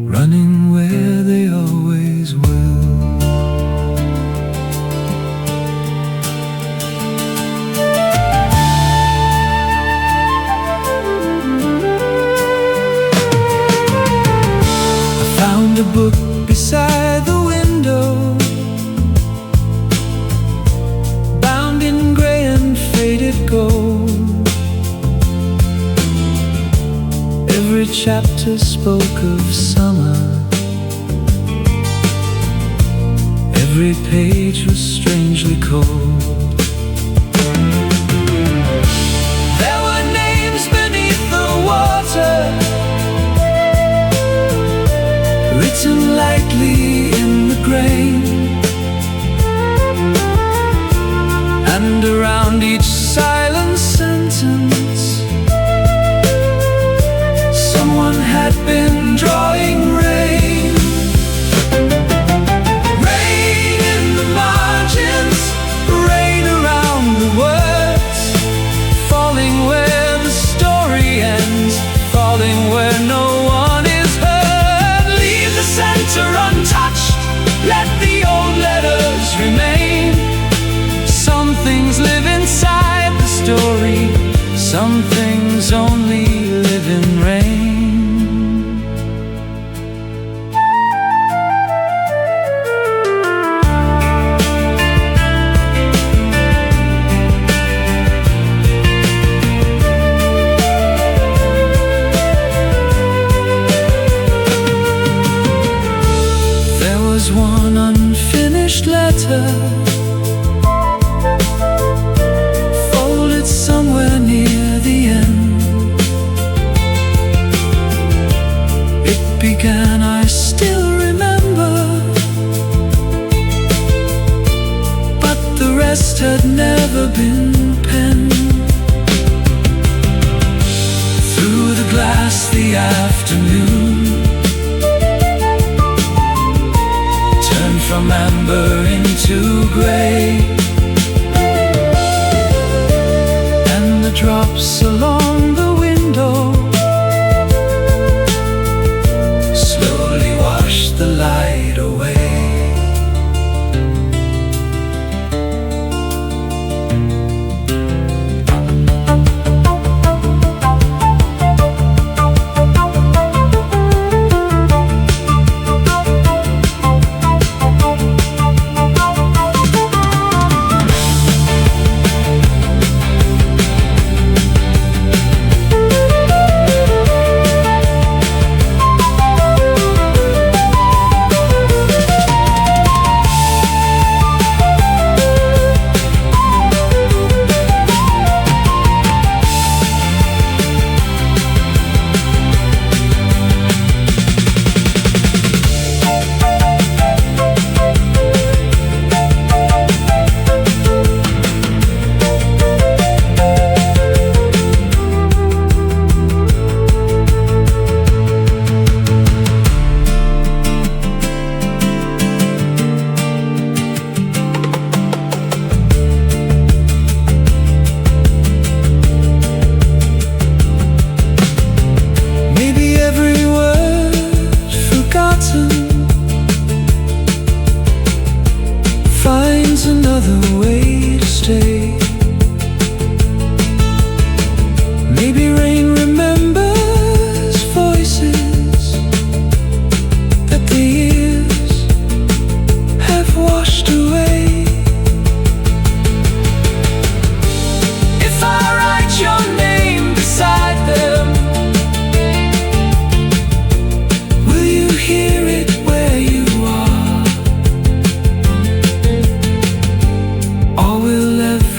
running where they always will. A book beside the window, bound in gray and faded gold. Every chapter spoke of summer, every page was strangely cold. There were names beneath the water, written lightly in the grain, and around each silent sentence someone had been drawing rain. Rain in the margins, rain around the words, falling where the story ends, falling where no one is heard. Leave the center untouched, let the old letters remain. Some things live inside the story, some things only live in rain. There was one unfinished letter, folded somewhere near the end. It began, I still remember, but the rest had never been penned. Through the glass the afternoon turned from amber into gray, and the drops along the window slowly washed the light away.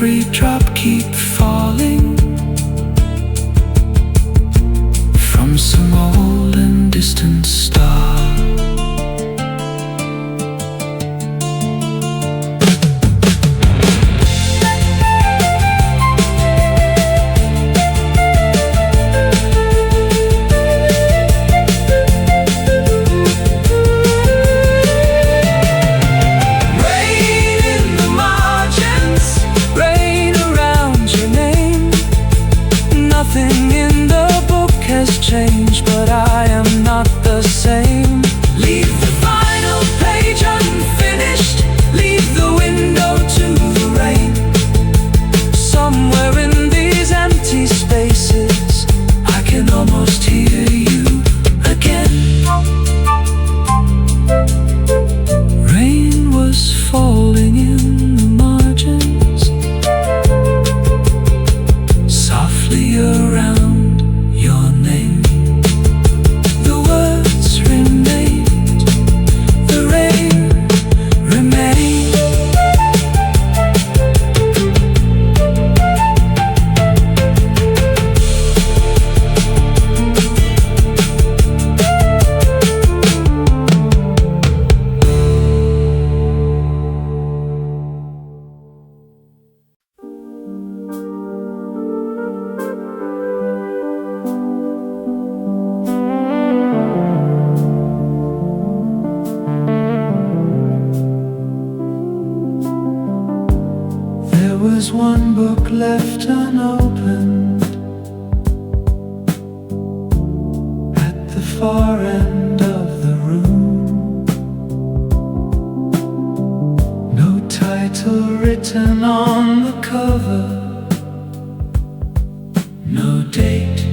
every drop keep falling from some old and distant star. Nothing in the book has changed, but I am not the same. Leave the final page unfinished, leave the window to the rain. Somewhere in these empty spaces, I can almost hear you again. Rain was falling in the margins, softly around your name. The words remained, the rain remained. There was one book left unopened at the far end of the room. No title written on the cover, no date,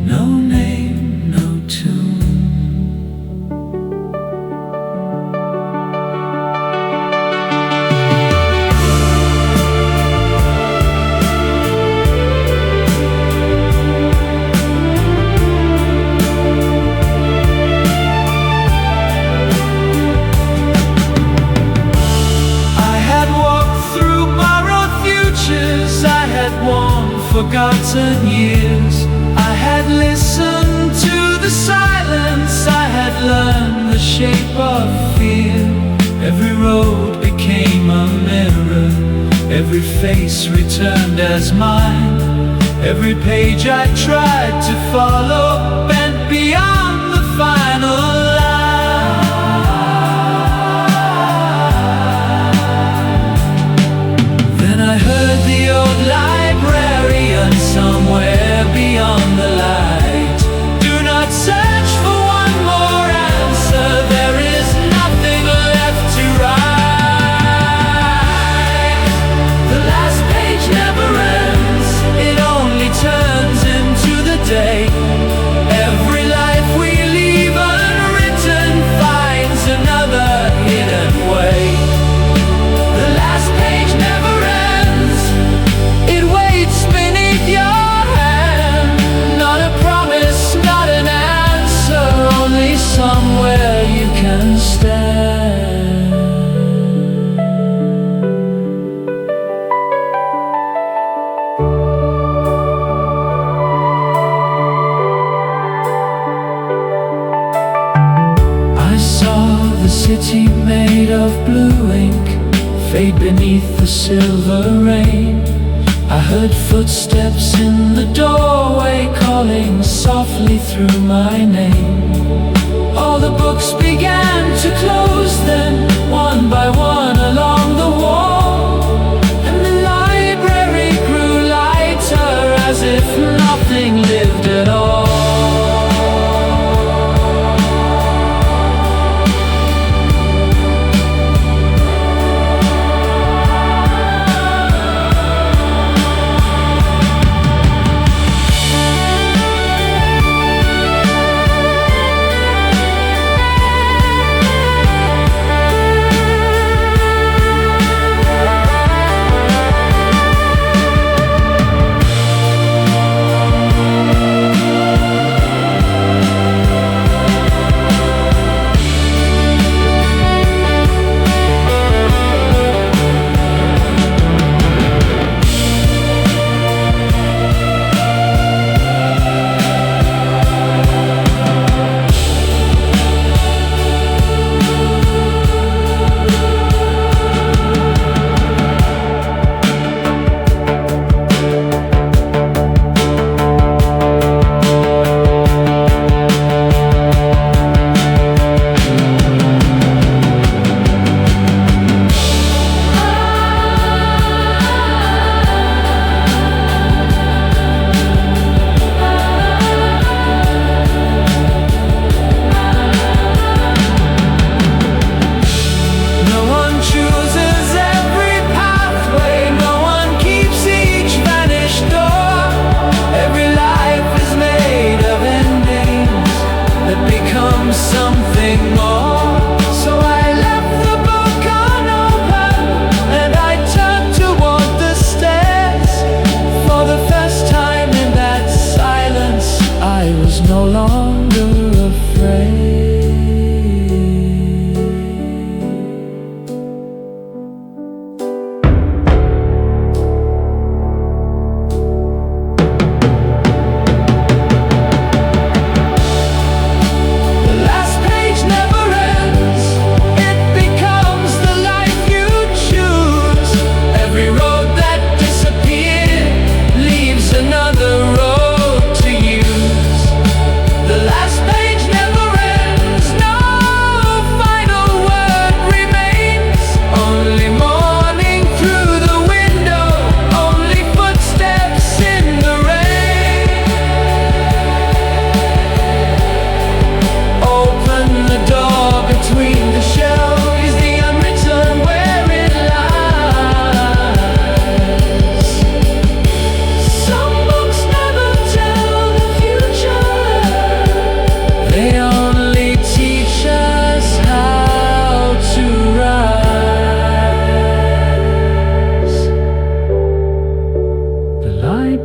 no name, no tune. Forgotten years, I had listened to the silence, I had learned the shape of fear. Every road became a mirror, every face returned as mine. Every page I tried to follow bent beyond the final line. Then I heard the old librarian somewhere beyond the light. Do not search for one more answer, there is nothing left to write. The last page never ends, it only turns into the day. Every life we leave unwritten finds another hidden way. The last page never ends, it waits beneath your hand. Not a promise, not an answer, only somewhere you can stand. I saw the city made of blue ink fade beneath the silver rain. I heard footsteps in the doorway calling softly through my name. All the books began to close then, one by one along the wall. And the library grew lighter as if nothing lived at all.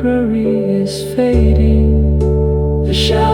library is fading. The shelves